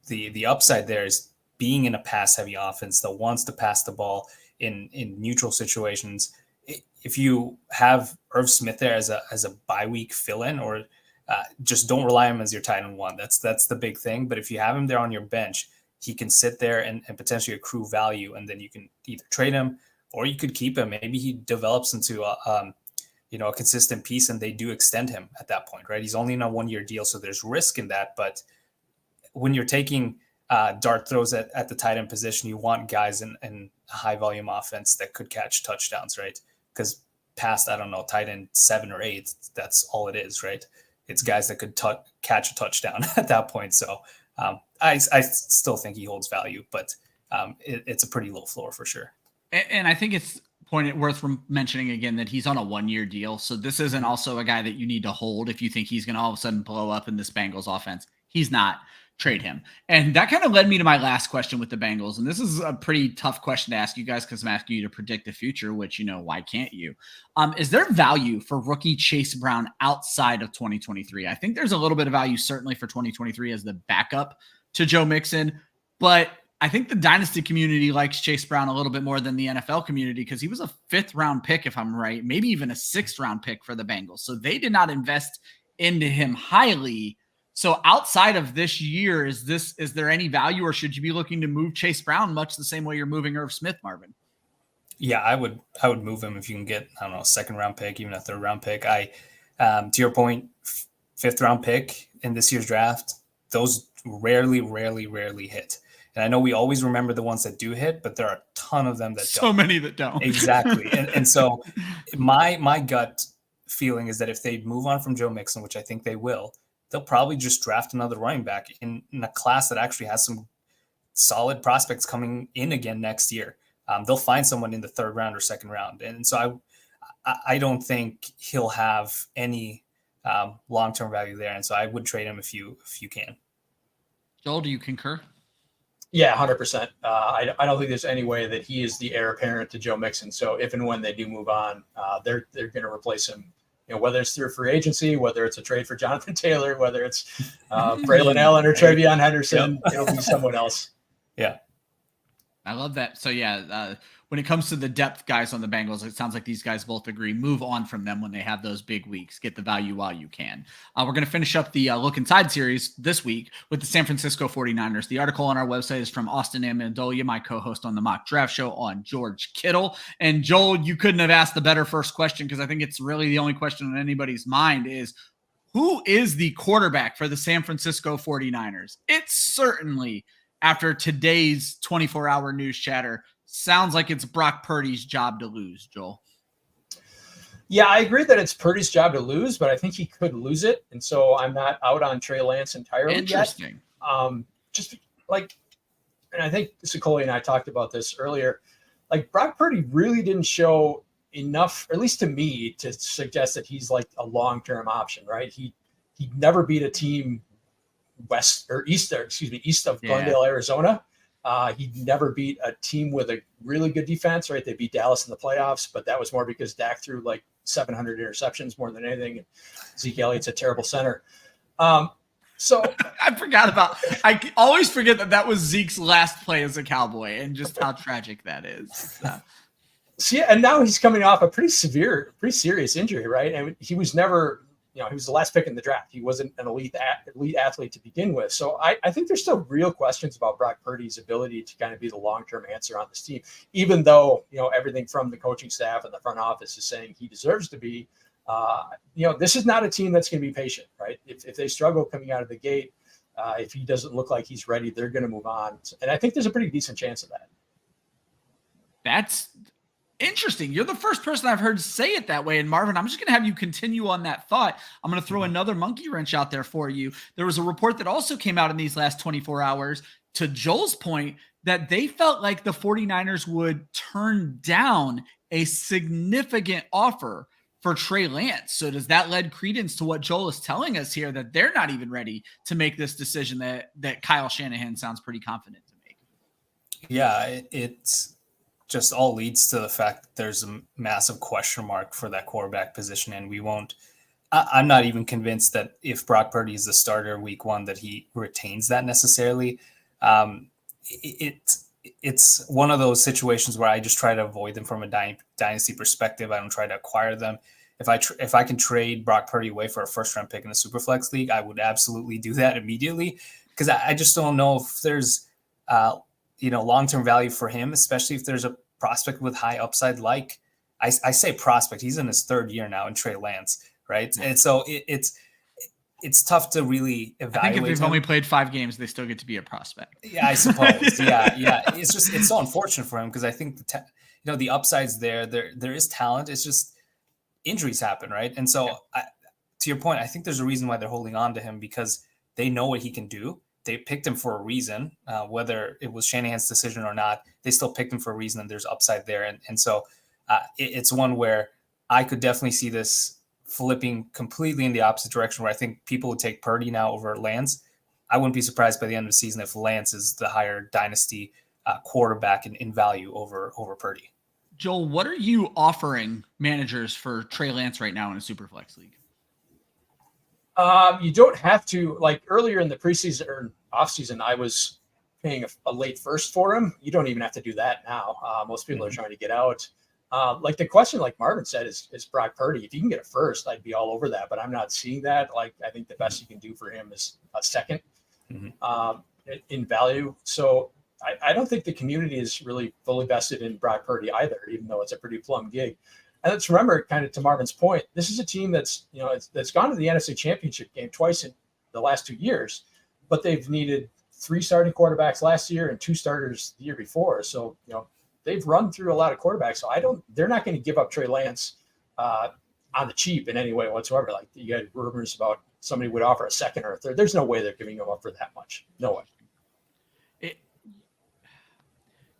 the upside there is being in a pass-heavy offense that wants to pass the ball in neutral situations. If you have Irv Smith there as a bye week fill-in, or just don't rely on him as your tight end 1, that's the big thing. But if you have him there on your bench, he can sit there and potentially accrue value, and then you can either trade him or you could keep him. Maybe he develops into a consistent piece, and they do extend him at that point, right? He's only in a 1-year deal, so there's risk in that. But when you're taking dart throws at the tight end position, you want guys in a high volume offense that could catch touchdowns, right? Because past, tight end 7 or 8, that's all it is, right? It's guys that could catch a touchdown at that point. So I still think he holds value, but it's a pretty low floor for sure. And I think it's worth mentioning again that he's on a 1-year deal. So this isn't also a guy that you need to hold if you think he's going to all of a sudden blow up in this Bengals offense. He's not. Trade him. And that kind of led me to my last question with the Bengals. And this is a pretty tough question to ask you guys because I'm asking you to predict the future, which, why can't you? Is there value for rookie Chase Brown outside of 2023? I think there's a little bit of value certainly for 2023 as the backup to Joe Mixon. But I think the dynasty community likes Chase Brown a little bit more than the NFL community because he was a 5th round pick, if I'm right, maybe even a 6th round pick for the Bengals. So they did not invest into him highly. So outside of this year, is there any value, or should you be looking to move Chase Brown much the same way you're moving Irv Smith, Marvin? Yeah, I would move him if you can get, a 2nd round pick, even a 3rd round pick. To your point, 5th round pick in this year's draft, those rarely hit. And I know we always remember the ones that do hit, but there are a ton of them that don't. So many that don't. Exactly. And so my gut feeling is that if they move on from Joe Mixon, which I think they will, they'll probably just draft another running back in a class that actually has some solid prospects coming in again next year. They'll find someone in the 3rd round or 2nd round. And so I don't think he'll have any long-term value there. And so I would trade him if you can. Joel, do you concur? Yeah, 100%. I don't think there's any way that he is the heir apparent to Joe Mixon. So if and when they do move on, they're going to replace him whether it's through free agency, whether it's a trade for Jonathan Taylor, whether it's Braylon Allen or Travion Henderson, it'll be someone else. Yeah. I love that. So when it comes to the depth guys on the Bengals, it sounds like these guys both agree, move on from them when they have those big weeks, get the value while you can. We're going to finish up the Look Inside series this week with the San Francisco 49ers. The article on our website is from Austin Amendolia, my co-host on the Mock Draft Show on George Kittle. And Joel, you couldn't have asked the better first question, because I think it's really the only question on anybody's mind is, who is the quarterback for the San Francisco 49ers? It's certainly, after today's 24-hour news chatter, sounds like it's Brock Purdy's job to lose, Joel. Yeah, I agree that it's Purdy's job to lose, but I think he could lose it. And so I'm not out on Trey Lance entirely Interesting. yet. Just like, and I think Sicoli and I talked about this earlier, like Brock Purdy really didn't show enough, or at least to me, to suggest that he's like a long-term option, right? He never beat a team east of Glendale, Arizona. He never beat a team with a really good defense, right? They beat Dallas in the playoffs, but that was more because Dak threw like 700 interceptions more than anything. And Zeke Elliott's a terrible center. So I always forget that was Zeke's last play as a Cowboy, and just how tragic that is. So, and now he's coming off a pretty serious injury, right? And he was never, he was the last pick in the draft. He wasn't an elite athlete to begin with. So I think there's still real questions about Brock Purdy's ability to kind of be the long-term answer on this team, even though, everything from the coaching staff and the front office is saying he deserves to be. This is not a team that's going to be patient, right? If they struggle coming out of the gate, if he doesn't look like he's ready, they're going to move on. And I think there's a pretty decent chance of that. That's interesting. You're the first person I've heard say it that way. And Marvin, I'm just going to have you continue on that thought. I'm going to throw another monkey wrench out there for you. There was a report that also came out in these last 24 hours, to Joel's point, that they felt like the 49ers would turn down a significant offer for Trey Lance. So does that lend credence to what Joel is telling us here, that they're not even ready to make this decision that Kyle Shanahan sounds pretty confident to make? Yeah, it's just all leads to the fact that there's a massive question mark for that quarterback position. And I'm not even convinced that if Brock Purdy is the starter week one, that he retains that necessarily. It's one of those situations where I just try to avoid them from a dynasty perspective. I don't try to acquire them. If I can trade Brock Purdy away for a first round pick in the Superflex league, I would absolutely do that immediately, because I just don't know if there's long-term value for him, especially if there's a prospect with high upside. Like I say prospect, he's in his third year now in Trey Lance, right? And so it's tough to really evaluate. I think if they've only played 5 games, they still get to be a prospect. Yeah, I suppose. Yeah. It's so unfortunate for him, because I think the upside's there. There is talent. It's just injuries happen, right? And so to your point, I think there's a reason why they're holding on to him, because they know what he can do. They picked him for a reason, whether it was Shanahan's decision or not. They still picked him for a reason, and there's upside there. And so it's one where I could definitely see this flipping completely in the opposite direction, where I think people would take Purdy now over Lance. I wouldn't be surprised by the end of the season if Lance is the higher dynasty quarterback in value over Purdy. Joel, what are you offering managers for Trey Lance right now in a Superflex league? You don't have to. Like earlier in the preseason or offseason, I was paying a late first for him. You don't even have to do that now. Most people are trying to get out. Like the question, like Marvin said, is Brock Purdy. If you can get a first, I'd be all over that, but I'm not seeing that. Like, I think the best you can do for him is a second in value. So I don't think the community is really fully vested in Brock Purdy either, even though it's a pretty plum gig. And let's remember, kind of to Marvin's point, this is a team that's gone to the NFC Championship game twice in the last 2 years, but they've needed 3 starting quarterbacks last year and 2 starters the year before. So, they've run through a lot of quarterbacks. So they're not going to give up Trey Lance on the cheap in any way whatsoever. Like you had rumors about somebody would offer a second or a third. There's no way they're giving him up for that much. No way.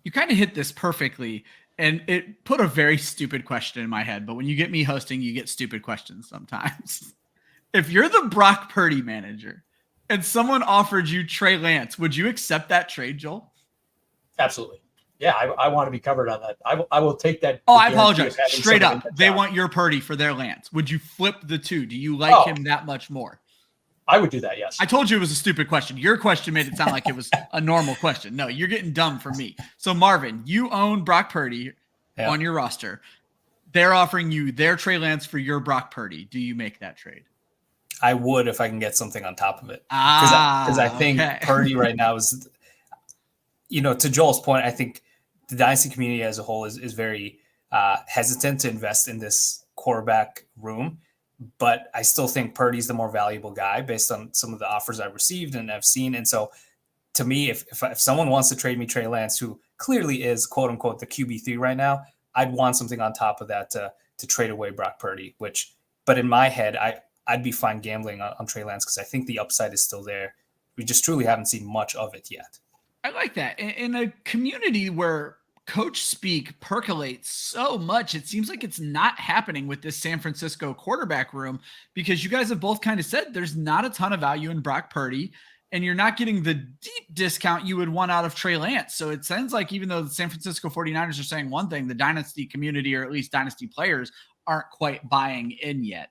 You kind of hit this perfectly, and it put a very stupid question in my head. But when you get me hosting, you get stupid questions sometimes. If you're the Brock Purdy manager and someone offered you Trey Lance, would you accept that trade, Joel? Absolutely. yeah, I want to be covered on that. I will take that. Oh, I apologize. Straight up, they want your Purdy for their Lance. Would you flip the two? Do you like him that much more? I would do that, yes. I told you it was a stupid question. Your question made it sound like it was a normal question. No, you're getting dumb from me. So, Marvin, you own Brock Purdy on your roster. They're offering you their Trey Lance for your Brock Purdy. Do you make that trade? I would if I can get something on top of it. Because I think Purdy right now is, to Joel's point, I think the Dynasty community as a whole is very hesitant to invest in this quarterback room. But I still think Purdy's the more valuable guy based on some of the offers I've received and I've seen. And so to me, if someone wants to trade me Trey Lance, who clearly is quote unquote the QB3 right now, I'd want something on top of that to trade away Brock Purdy, but in my head, I'd be fine gambling on Trey Lance because I think the upside is still there. We just truly haven't seen much of it yet. I like that. In a community where coach speak percolates so much, it seems like it's not happening with this San Francisco quarterback room, because you guys have both kind of said there's not a ton of value in Brock Purdy and you're not getting the deep discount you would want out of Trey Lance. So it sounds like even though the San Francisco 49ers are saying one thing, the Dynasty community, or at least Dynasty players, aren't quite buying in yet.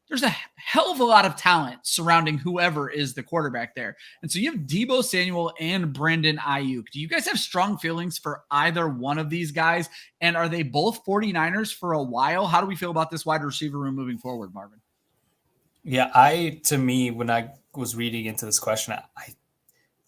There's a hell of a lot of talent surrounding whoever is the quarterback there. And so you have Deebo Samuel and Brandon Aiyuk. Do you guys have strong feelings for either one of these guys? And are they both 49ers for a while? How do we feel about this wide receiver room moving forward, Marvin? Yeah, when I was reading into this question,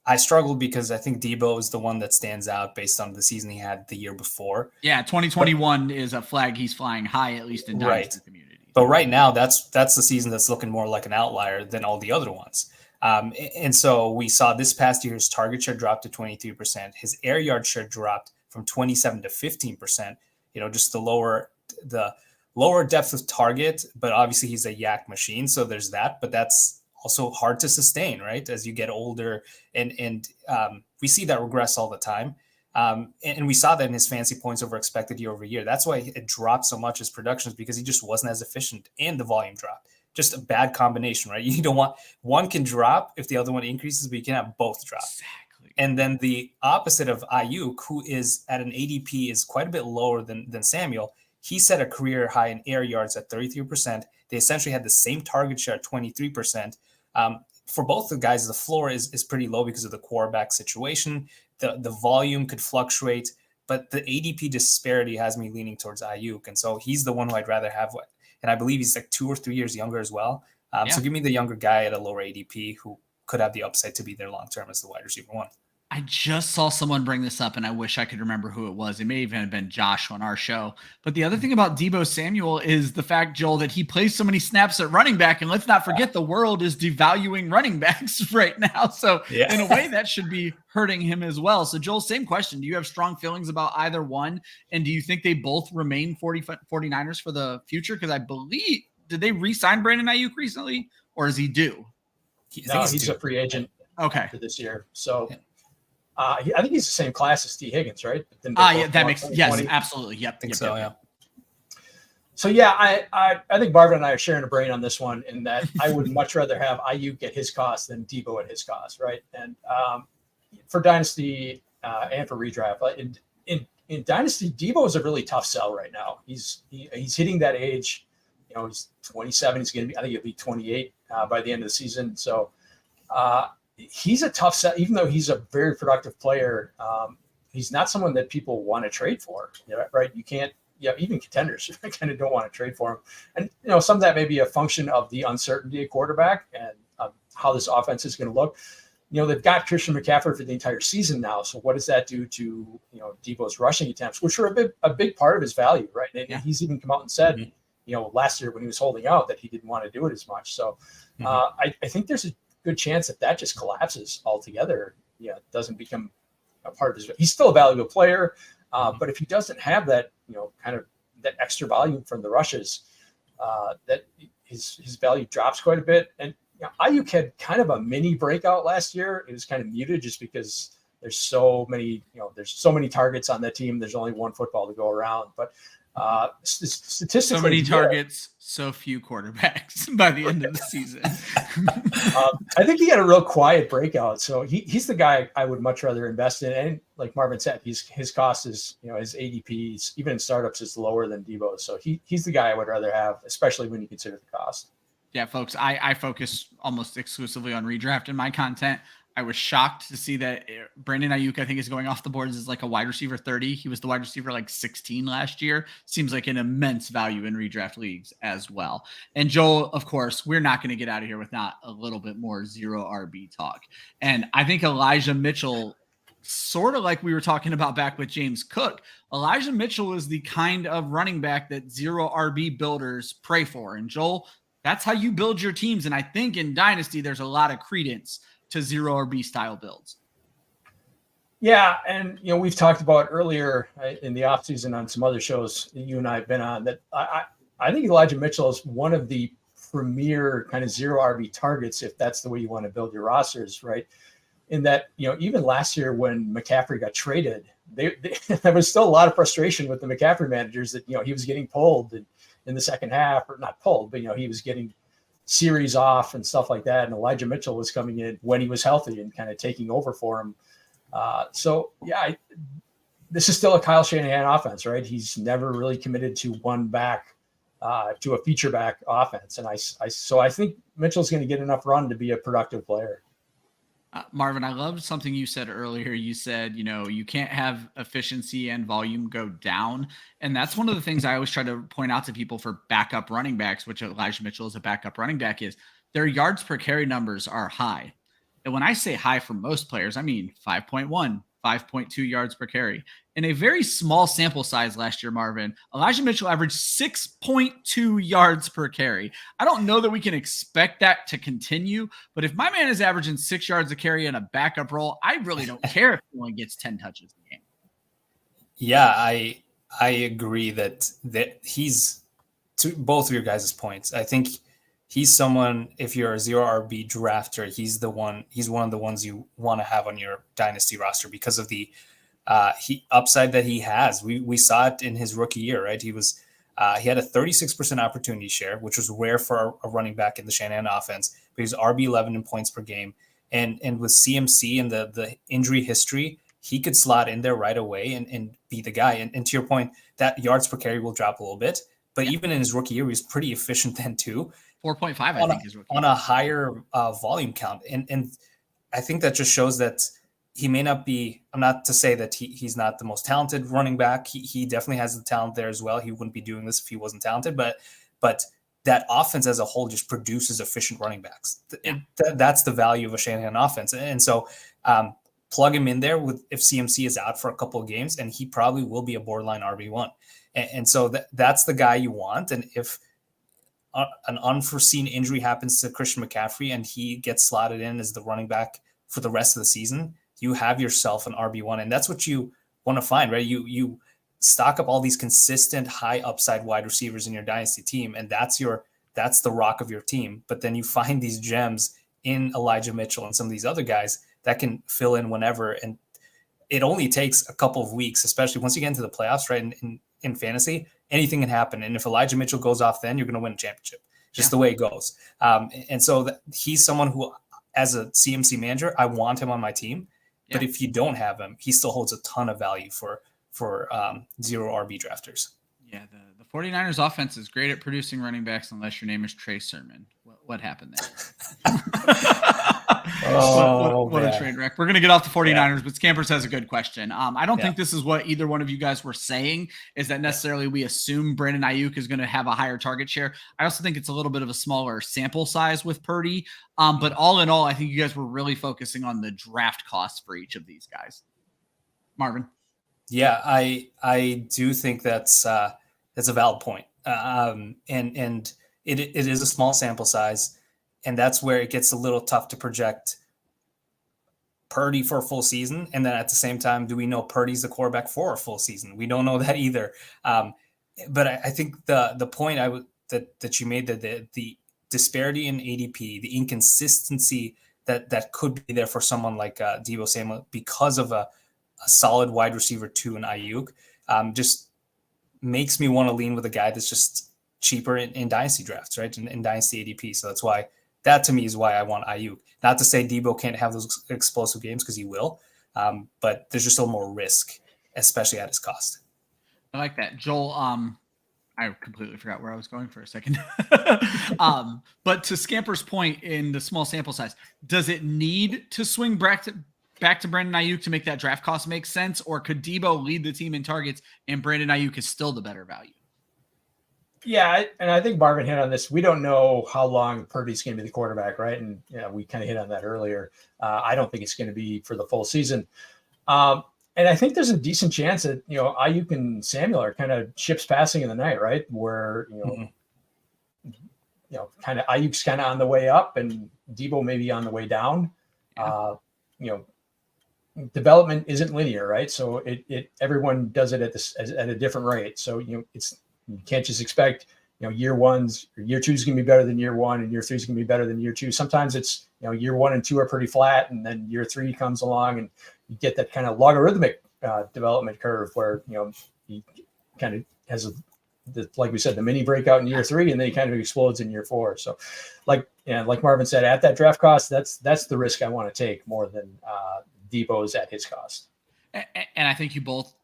I struggled because I think Deebo is the one that stands out based on the season he had the year before. Yeah, 2021 is a flag he's flying high, at least in Dynasty community. But right now, that's the season that's looking more like an outlier than all the other ones. And so we saw this past year his target share dropped to 23%. His air yard share dropped from 27 to 15%. Just the lower depth of target, but obviously he's a yak machine, so there's that. But that's also hard to sustain, right? As you get older, and we see that regress all the time. And we saw that in his fantasy points over expected year over year. That's why it dropped so much, his productions, because he just wasn't as efficient and the volume dropped. Just a bad combination, right? You don't want one can drop if the other one increases, but you can have both drop. Exactly. And then the opposite of Aiyuk, who is at an ADP is quite a bit lower than Samuel. He set a career high in air yards at 33%. They essentially had the same target share at 23%. For both the guys, the floor is pretty low because of the quarterback situation. The volume could fluctuate, but the ADP disparity has me leaning towards Aiyuk. And so he's the one who I'd rather have. And I believe he's like 2 or 3 years younger as well. So give me the younger guy at a lower ADP who could have the upside to be there long-term as the wide receiver one. I just saw someone bring this up, and I wish I could remember who it was. It may even have been Josh on our show. But the other thing about Deebo Samuel is the fact, Joel, that he plays so many snaps at running back. And let's not forget the world is devaluing running backs right now. So in a way, that should be hurting him as well. So, Joel, same question. Do you have strong feelings about either one? And do you think they both remain 49ers for the future? Because I believe, did they re-sign Brandon Aiyuk recently, or is he due? No, he's a free agent for this year. So I think he's the same class as Tee Higgins, right? That makes absolutely. Yep. So I think Marvin and I are sharing a brain on this one, in that I would much rather have Aiyuk at his cost than Deebo at his cost, right? And for Dynasty and for redraft, in Dynasty, Deebo is a really tough sell right now. He's hitting that age. He's 27. I think he'll be 28 by the end of the season. So he's a tough set, even though he's a very productive player. He's not someone that people want to trade for, right? You can't, even contenders kind of don't want to trade for him. And, some of that may be a function of the uncertainty of quarterback and how this offense is going to look. They've got Christian McCaffrey for the entire season now. So what does that do to, Deebo's rushing attempts, which are a big part of his value, right? And he's even come out and said, last year when he was holding out, that he didn't want to do it as much. So I think there's a good chance that just collapses altogether. It doesn't become a part of his. He's still a valuable player, but if he doesn't have that, kind of that extra volume from the rushes, that his value drops quite a bit. And Aiyuk had kind of a mini breakout last year. It was kind of muted just because there's so many targets on that team. There's only one football to go around. But Statistically, so many targets, so few quarterbacks by the end of the season. I think he had a real quiet breakout. So he's the guy I would much rather invest in. And like Marvin said, his cost is, his ADP, even in startups, is lower than Deebo. So he's the guy I would rather have, especially when you consider the cost. Yeah, folks, I focus almost exclusively on redraft in my content. I was shocked to see that Brandon Aiyuk, I think, is going off the boards as like a wide receiver 30. He was the wide receiver like 16 last year. Seems like an immense value in redraft leagues as well. And Joel, of course, we're not going to get out of here with not a little bit more zero RB talk. And I think Elijah Mitchell, sort of like we were talking about back with James Cook, Elijah Mitchell is the kind of running back that zero RB builders pray for. And Joel, that's how you build your teams. And I think in Dynasty, there's a lot of credence to zero RB style builds. Yeah. And, we've talked about earlier in the offseason on some other shows that you and I have been on, that I think Elijah Mitchell is one of the premier kind of zero RB targets, if that's the way you want to build your rosters, right? In that, even last year when McCaffrey got traded, there was still a lot of frustration with the McCaffrey managers that, he was getting pulled in the second half, or not pulled, but, he was getting series off and stuff like that. And Elijah Mitchell was coming in when he was healthy and kind of taking over for him. This is still a Kyle Shanahan offense, right? He's never really committed to one back, to a feature back offense. And I think Mitchell's going to get enough run to be a productive player. Marvin, I loved something you said earlier. You said, you can't have efficiency and volume go down. And that's one of the things I always try to point out to people for backup running backs, which Elijah Mitchell is a backup running back, is their yards per carry numbers are high. And when I say high for most players, I mean 5.1, 5.2 yards per carry. In a very small sample size last year, Marvin, Elijah Mitchell averaged 6.2 yards per carry. I don't know that we can expect that to continue, but if my man is averaging 6 yards a carry in a backup role, I really don't care if he only gets 10 touches a game. Yeah, I agree that he's, to both of your guys' points, I think he's someone, if you're a zero RB drafter, he's one of the ones you want to have on your dynasty roster because of the upside that he has. We saw it in his rookie year, right? He had a 36% opportunity share, which was rare for a running back in the Shanahan offense, but he was RB11 in points per game. And with CMC and the injury history, he could slot in there right away and be the guy. And to your point, that yards per carry will drop a little bit, but even in his rookie year, he was pretty efficient then too. 4.5, I think, is rookie on a higher volume count. And I think that just shows that he may not be, I'm not to say that he's not the most talented running back. He definitely has the talent there as well. He wouldn't be doing this if he wasn't talented, but that offense as a whole just produces efficient running backs. That's the value of a Shanahan offense. And so plug him in there if CMC is out for a couple of games, and he probably will be a borderline RB1. And so that's the guy you want. And if an unforeseen injury happens to Christian McCaffrey and he gets slotted in as the running back for the rest of the season, you have yourself an RB1. And that's what you want to find, right? You stock up all these consistent high upside wide receivers in your dynasty team, and that's the rock of your team. But then you find these gems in Elijah Mitchell and some of these other guys that can fill in whenever. And it only takes a couple of weeks, especially once you get into the playoffs, right? In fantasy, anything can happen. And if Elijah Mitchell goes off, then you're going to win a championship, just the way it goes. And so he's someone who, as a CMC manager, I want him on my team. But if you don't have him, he still holds a ton of value for zero RB drafters. Yeah, the 49ers offense is great at producing running backs unless your name is Trey Sermon. What happened there? What a train wreck. We're going to get off the 49ers, but Scampers has a good question. I don't think this is what either one of you guys were saying, is that necessarily we assume Brandon Aiyuk is going to have a higher target share. I also think it's a little bit of a smaller sample size with Purdy. But all in all, I think you guys were really focusing on the draft costs for each of these guys. Marvin? Yeah, I do think that's a valid point. And it is a small sample size, and that's where it gets a little tough to project Purdy for a full season. And then at the same time, do we know Purdy's the quarterback for a full season? We don't know that either. But I think the point that you made, that the disparity in ADP, the inconsistency that could be there for someone like Deebo Samuel because of a solid wide receiver 2 in Aiyuk, just makes me want to lean with a guy that's just cheaper in dynasty drafts, right? In dynasty ADP. So that to me is why I want Aiyuk. Not to say Deebo can't have those explosive games, because he will, but there's just a little more risk, especially at his cost. I like that. Joel, I completely forgot where I was going for a second. But to Scamper's point, in the small sample size, does it need to swing back to Brandon Aiyuk to make that draft cost make sense? Or could Deebo lead the team in targets and Brandon Aiyuk is still the better value? Yeah, and I think Marvin hit on this. We don't know how long Purdy's going to be the quarterback, right? And we kind of hit on that earlier. I don't think it's going to be for the full season. And I think there's a decent chance that, Aiyuk and Samuel are kind of ships passing in the night, right? Where, kind of Aiyuk's kind of on the way up and Deebo maybe on the way down. Yeah. Development isn't linear, right? So everyone does it at a different rate. So, you can't just expect, year two is going to be better than year one and year three is going to be better than year two. Sometimes it's, year 1 and 2 are pretty flat, and then year 3 comes along and you get that kind of logarithmic development curve where, he kind of has like we said, the mini breakout in year 3, and then he kind of explodes in year 4. So like Marvin said, at that draft cost, that's the risk I want to take more than Deebo's at his cost. And I think you both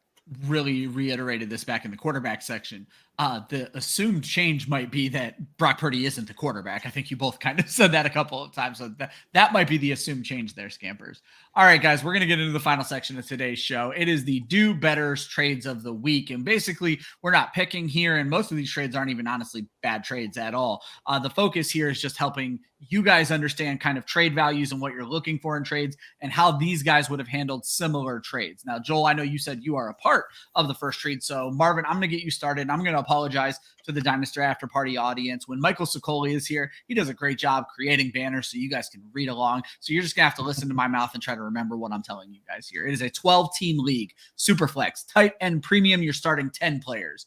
really reiterated this back in the quarterback section. The assumed change might be that Brock Purdy isn't the quarterback. I think you both kind of said that a couple of times. So that might be the assumed change there, Scampers. All right, guys, we're going to get into the final section of today's show. It is the Do Betters trades of the week. And basically, we're not picking here, and most of these trades aren't even honestly bad trades at all. The focus here is just helping you guys understand kind of trade values and what you're looking for in trades and how these guys would have handled similar trades. Now, Joel, I know you said you are a part of the first trade. So Marvin, I'm going to get you started. I'm going to apologize to the Dynasty After Party audience. When Michael Sicoli is here, he does a great job creating banners so you guys can read along. So you're just going to have to listen to my mouth and try to remember what I'm telling you guys here. It is a 12-team league, Superflex, tight end premium. You're starting 10 players.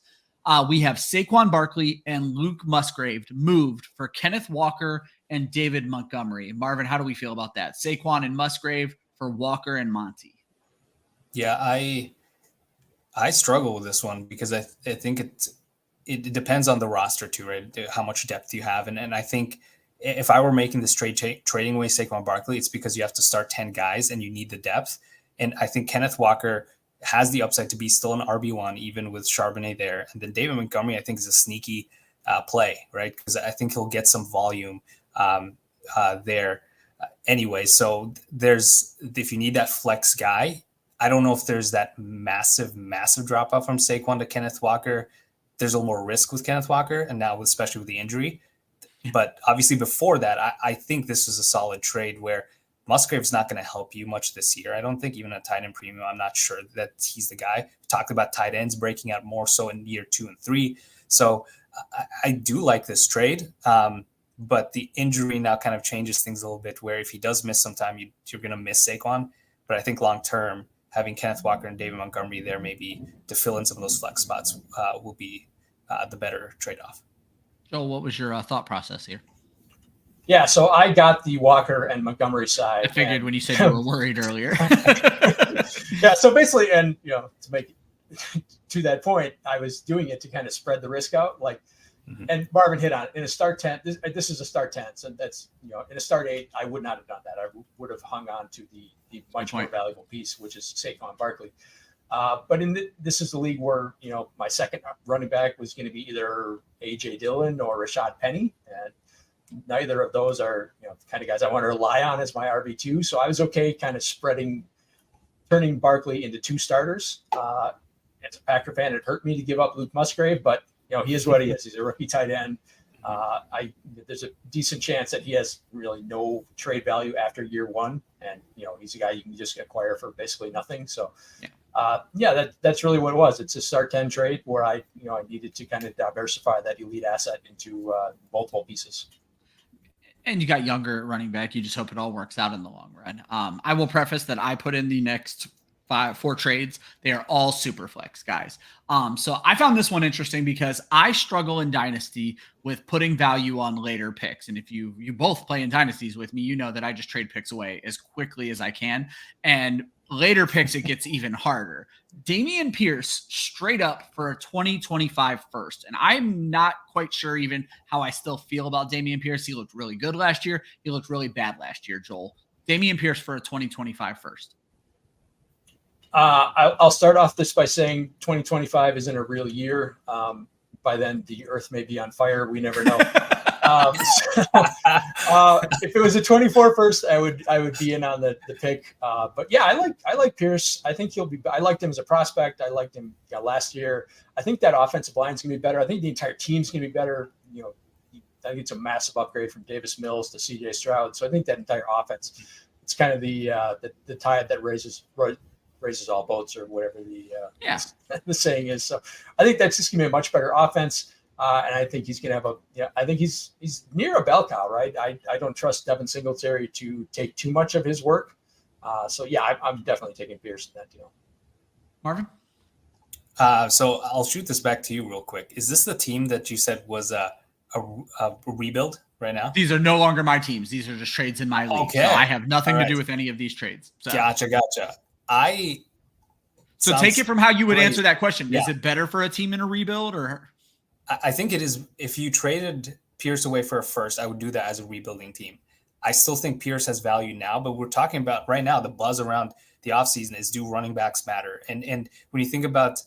We have Saquon Barkley and Luke Musgrave moved for Kenneth Walker and David Montgomery. Marvin, how do we feel about that? Saquon and Musgrave for Walker and Monty. Yeah, I struggle with this one because I think it depends on the roster too, right? How much depth you have. And I think if I were making this trading away Saquon Barkley, it's because you have to start 10 guys and you need the depth. And I think Kenneth Walker has the upside to be still an RB1, even with Charbonnet there. And then David Montgomery, I think, is a sneaky play, right? Because I think he'll get some volume there anyway. So if you need that flex guy, I don't know if there's that massive drop off from Saquon to Kenneth Walker. There's a little more risk with Kenneth Walker, and now especially with the injury. But obviously before that, I think this was a solid trade where Musgrave's not going to help you much this year. I don't think even a tight end premium, I'm not sure that he's the guy. We talked about tight ends breaking out more so in year 2 and 3. So I do like this trade. But the injury now kind of changes things a little bit, where if he does miss some time, you're going to miss Saquon. But I think long-term, having Kenneth Walker and David Montgomery there maybe to fill in some of those flex spots will be the better trade-off. Joel, what was your thought process here? Yeah, so I got the Walker and Montgomery side. I figured when you said you were worried earlier. Yeah, so basically, and to make to that point, I was doing it to kind of spread the risk out. And Marvin hit on it. In a start 10, this is a start 10, so that's in a start 8, I would not have done that. I would have hung on to the much more valuable piece, which is Saquon Barkley. But this is the league where my second running back was going to be either AJ Dillon or Rashad Penny, and neither of those are the kind of guys I want to rely on as my RB2. So I was okay kind of turning Barkley into 2 starters. As a Packer fan, it hurt me to give up Luke Musgrave, but he is what he is. He's a rookie tight end. There's a decent chance that he has really no trade value after year 1, and he's a guy you can just acquire for basically nothing. So that's really what it was. It's a start 10 trade where I needed to kind of diversify that elite asset into multiple pieces. And you got younger running back. You just hope it all works out in the long run. I will preface that I put in the next 4 trades. They are all Superflex guys. So I found this one interesting because I struggle in Dynasty with putting value on later picks. And if you both play in Dynasties with me, you know that I just trade picks away as quickly as I can. And later picks, it gets even harder. Dameon Pierce straight up for a 2025 first. And I'm not quite sure even how I still feel about Dameon Pierce. He looked really good last year. He looked really bad last year, Joel. Dameon Pierce for a 2025 first. I'll start off this by saying 2025 isn't a real year. By then, the earth may be on fire. We never know. If it was a 24 first, I would be in on the pick. But yeah, I like Pierce. I think I liked him as a prospect. I liked him last year. I think that offensive line is going to be better. I think the entire team's going to be better. I think it's a massive upgrade from Davis Mills to CJ Stroud. So I think that entire offense, it's kind of the tide that raises all boats, or whatever the saying is. So I think that's just going to be a much better offense. And I think he's going to have I think he's near a bell cow, right? I don't trust Devin Singletary to take too much of his work. So yeah, I'm definitely taking Pierce in that deal. Marvin? So I'll shoot this back to you real quick. Is this the team that you said was a rebuild right now? These are no longer my teams. These are just trades in my league. Okay. So I have nothing to do with any of these trades. So. Gotcha. So take it from how you would answer that question. Yeah. Is it better for a team in a rebuild, or? I think it is. If you traded Pierce away for a first, I would do that as a rebuilding team. I still think Pierce has value now, but we're talking about right now, the buzz around the offseason is, do running backs matter? And when you think about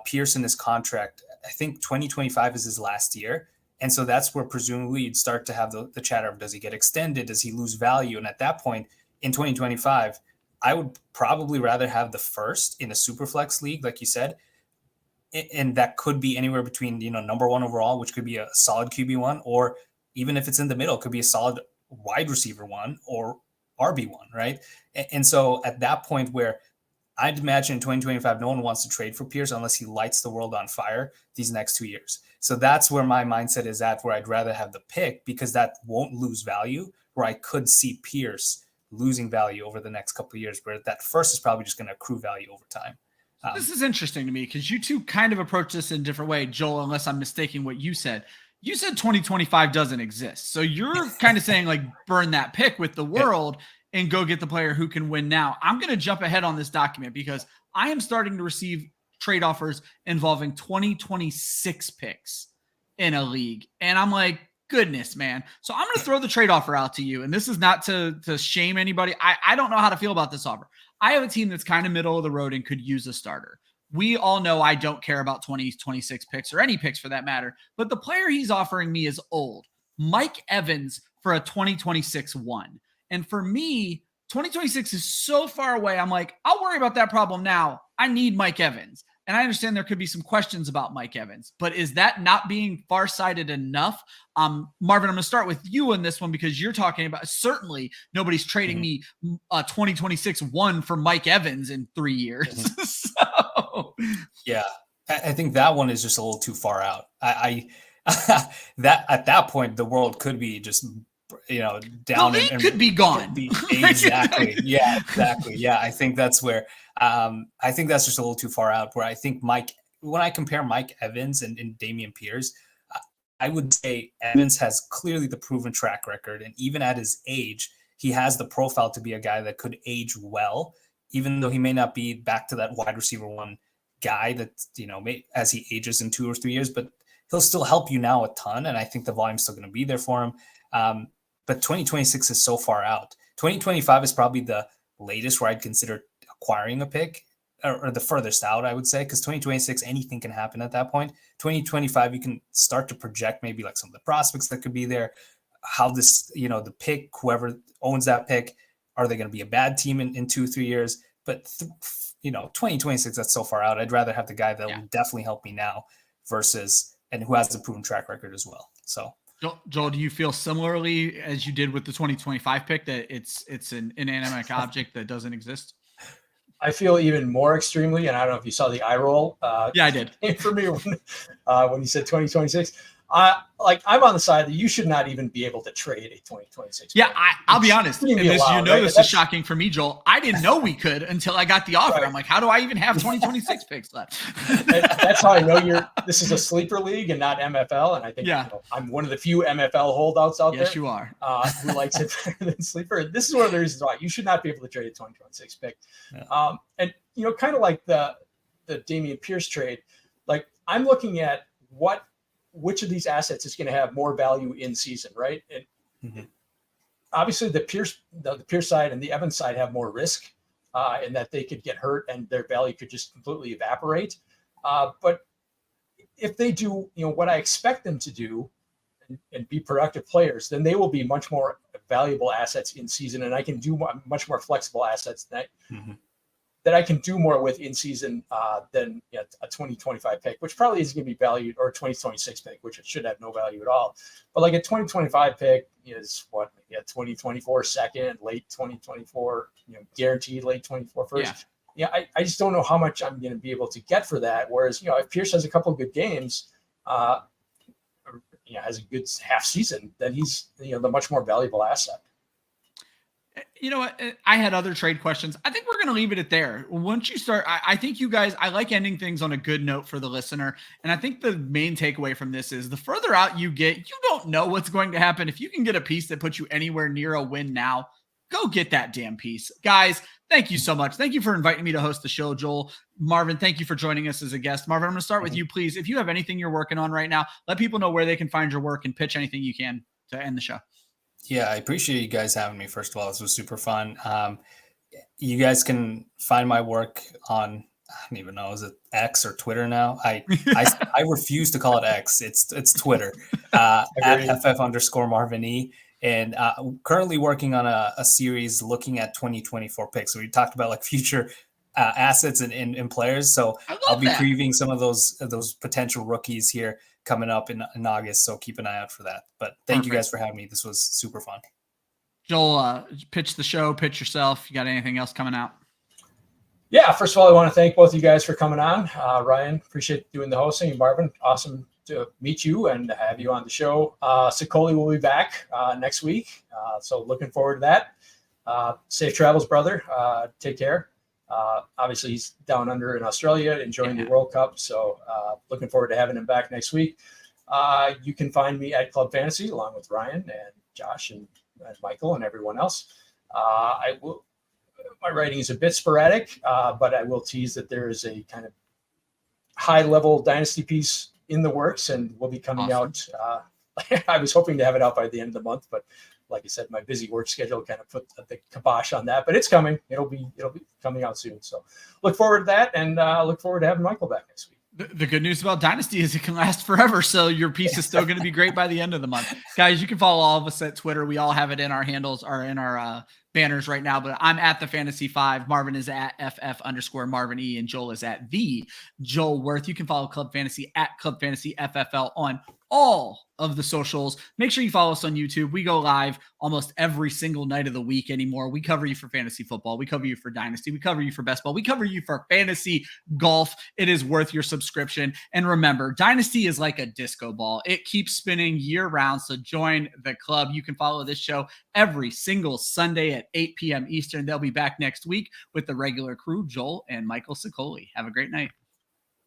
Pierce and his contract, I think 2025 is his last year. And so that's where presumably you'd start to have the chatter of, does he get extended? Does he lose value? And at that point in 2025, I would probably rather have the first in a Superflex league, like you said. And that could be anywhere between, number 1 overall, which could be a solid QB1, or even if it's in the middle, it could be a solid wide receiver 1 or RB1, right? And so at that point, where I'd imagine in 2025, no one wants to trade for Pierce unless he lights the world on fire these next 2 years. So that's where my mindset is at, where I'd rather have the pick, because that won't lose value, where I could see Pierce losing value over the next couple of years, where that first is probably just going to accrue value over time. This is interesting to me because you two kind of approach this in a different way, Joel, unless I'm mistaking what you said. You said 2025 doesn't exist. So you're kind of saying, like, burn that pick with the world and go get the player who can win now. I'm going to jump ahead on this document because I am starting to receive trade offers involving 2026 picks in a league. And I'm like, goodness, man. So I'm going to throw the trade offer out to you. And this is not to shame anybody. I don't know how to feel about this offer. I have a team that's kind of middle of the road and could use a starter. We all know I don't care about 2026 picks or any picks for that matter, but the player he's offering me is old. Mike Evans for a 2026 1. And for me, 2026 is so far away. I'm like, I'll worry about that problem now. I need Mike Evans. And I understand there could be some questions about Mike Evans, but is that not being farsighted enough? Marvin, I'm going to start with you on this one because you're talking about, certainly nobody's trading me a 2026 1 for Mike Evans in 3 years. So. Yeah, I think that one is just a little too far out. That at that point, the world could be just, down. The league could be gone. Exactly. Yeah, exactly. Yeah, I think that's where, I think that's just a little too far out, where I think when I compare Mike Evans and Dameon Pierce, I would say Evans has clearly the proven track record. And even at his age, he has the profile to be a guy that could age well, even though he may not be back to that wide receiver 1 guy that, as he ages in 2 or 3 years, but he'll still help you now a ton. And I think the volume's still going to be there for him. But 2026 is so far out. 2025 is probably the latest where I'd consider acquiring a pick, or the furthest out, I would say, because 2026, anything can happen at that point. 2025, you can start to project maybe like some of the prospects that could be there, how this, the pick, whoever owns that pick, are they going to be a bad team in 2-3 years? But, 2026, that's so far out. I'd rather have the guy that will definitely help me now and who has the proven track record as well. So. Joel, do you feel similarly as you did with the 2025 pick that it's an inanimate object that doesn't exist? I feel even more extremely, and I don't know if you saw the eye roll. Yeah, I did. For me when you said 2026, Like I'm on the side that you should not even be able to trade a 2026. Yeah, I'll be honest. And this, allowed, right? This is shocking for me, Joel. I didn't know we could until I got the offer. Right. I'm like, how do I even have 2026 picks left? That's how I know this is a sleeper league and not MFL. And I think I'm one of the few MFL holdouts out there. Yes, you are. Who likes it better than sleeper. This is one of the reasons why you should not be able to trade a 2026 pick. Yeah. And kind of like the Dameon Pierce trade, like I'm looking at which of these assets is going to have more value in season, right? And obviously the Pierce side and the Evans side have more risk in that they could get hurt and their value could just completely evaporate. But if they do, what I expect them to do and be productive players, then they will be much more valuable assets in season. And I can do much more flexible assets that I can do more with in season than a 2025 pick, which probably is going to be valued, or a 2026 pick, which it should have no value at all. But like a 2025 pick is 2024 second, late 2024, guaranteed late 2024 first. Yeah, I just don't know how much I'm going to be able to get for that. Whereas, if Pierce has a couple of good games, has a good half season, then he's, the much more valuable asset. You know what? I had other trade questions. I think we're going to leave it at there. Once you start, I think you guys, I like ending things on a good note for the listener. And I think the main takeaway from this is the further out you get, you don't know what's going to happen. If you can get a piece that puts you anywhere near a win now, go get that damn piece. Guys, thank you so much. Thank you for inviting me to host the show, Joel. Marvin, thank you for joining us as a guest. Marvin, I'm going to start with you, please. If you have anything you're working on right now, let people know where they can find your work and pitch anything you can to end the show. Yeah, I appreciate you guys having me. First of all, this was super fun. You guys can find my work on, I don't even know, is it X or Twitter now? I refuse to call it X. It's Twitter at @FF_Marvin E. And currently working on a series looking at 2024 picks. So we talked about like future assets and players. So I'll be previewing some of those potential rookies here coming up in August. So keep an eye out for that. But thank you guys for having me. This was super fun. Joel, pitch the show, pitch yourself. You got anything else coming out? Yeah, first of all, I want to thank both of you guys for coming on. Ryan, appreciate doing the hosting. And Marvin, awesome to meet you and have you on the show. Sicoli will be back next week. So looking forward to that. Safe travels, brother. Take care. Obviously he's down under in Australia enjoying the World Cup. So looking forward to having him back next week. You can find me at Club Fantasy along with Ryan and Josh and Michael and everyone else. My writing is a bit sporadic, but I will tease that there is a kind of high level dynasty piece in the works and will be coming out. I was hoping to have it out by the end of the month, but like I said, my busy work schedule kind of put the kibosh on that, but it's coming. It'll be coming out soon. So look forward to that, and look forward to having Michael back next week. The good news about Dynasty is it can last forever, so your piece is still going to be great by the end of the month. Guys, you can follow all of us at Twitter. We all have it in our handles or in our banners right now, but I'm at the Fantasy 5. Marvin is at FF_Marvin E, and Joel is at the Joel Wirth. You can follow Club Fantasy at Club Fantasy FFL on all of the socials. Make sure you follow us on YouTube. We go live almost every single night of the week anymore. We cover you for fantasy football. We cover you for dynasty. We cover you for best ball. We cover you for fantasy golf. It is worth your subscription. And remember, dynasty is like a disco ball. It keeps spinning year round. So join the club. You can follow this show every single Sunday at 8 p.m. Eastern. They'll be back next week with the regular crew, Joel and Michael Sicoli. Have a great night.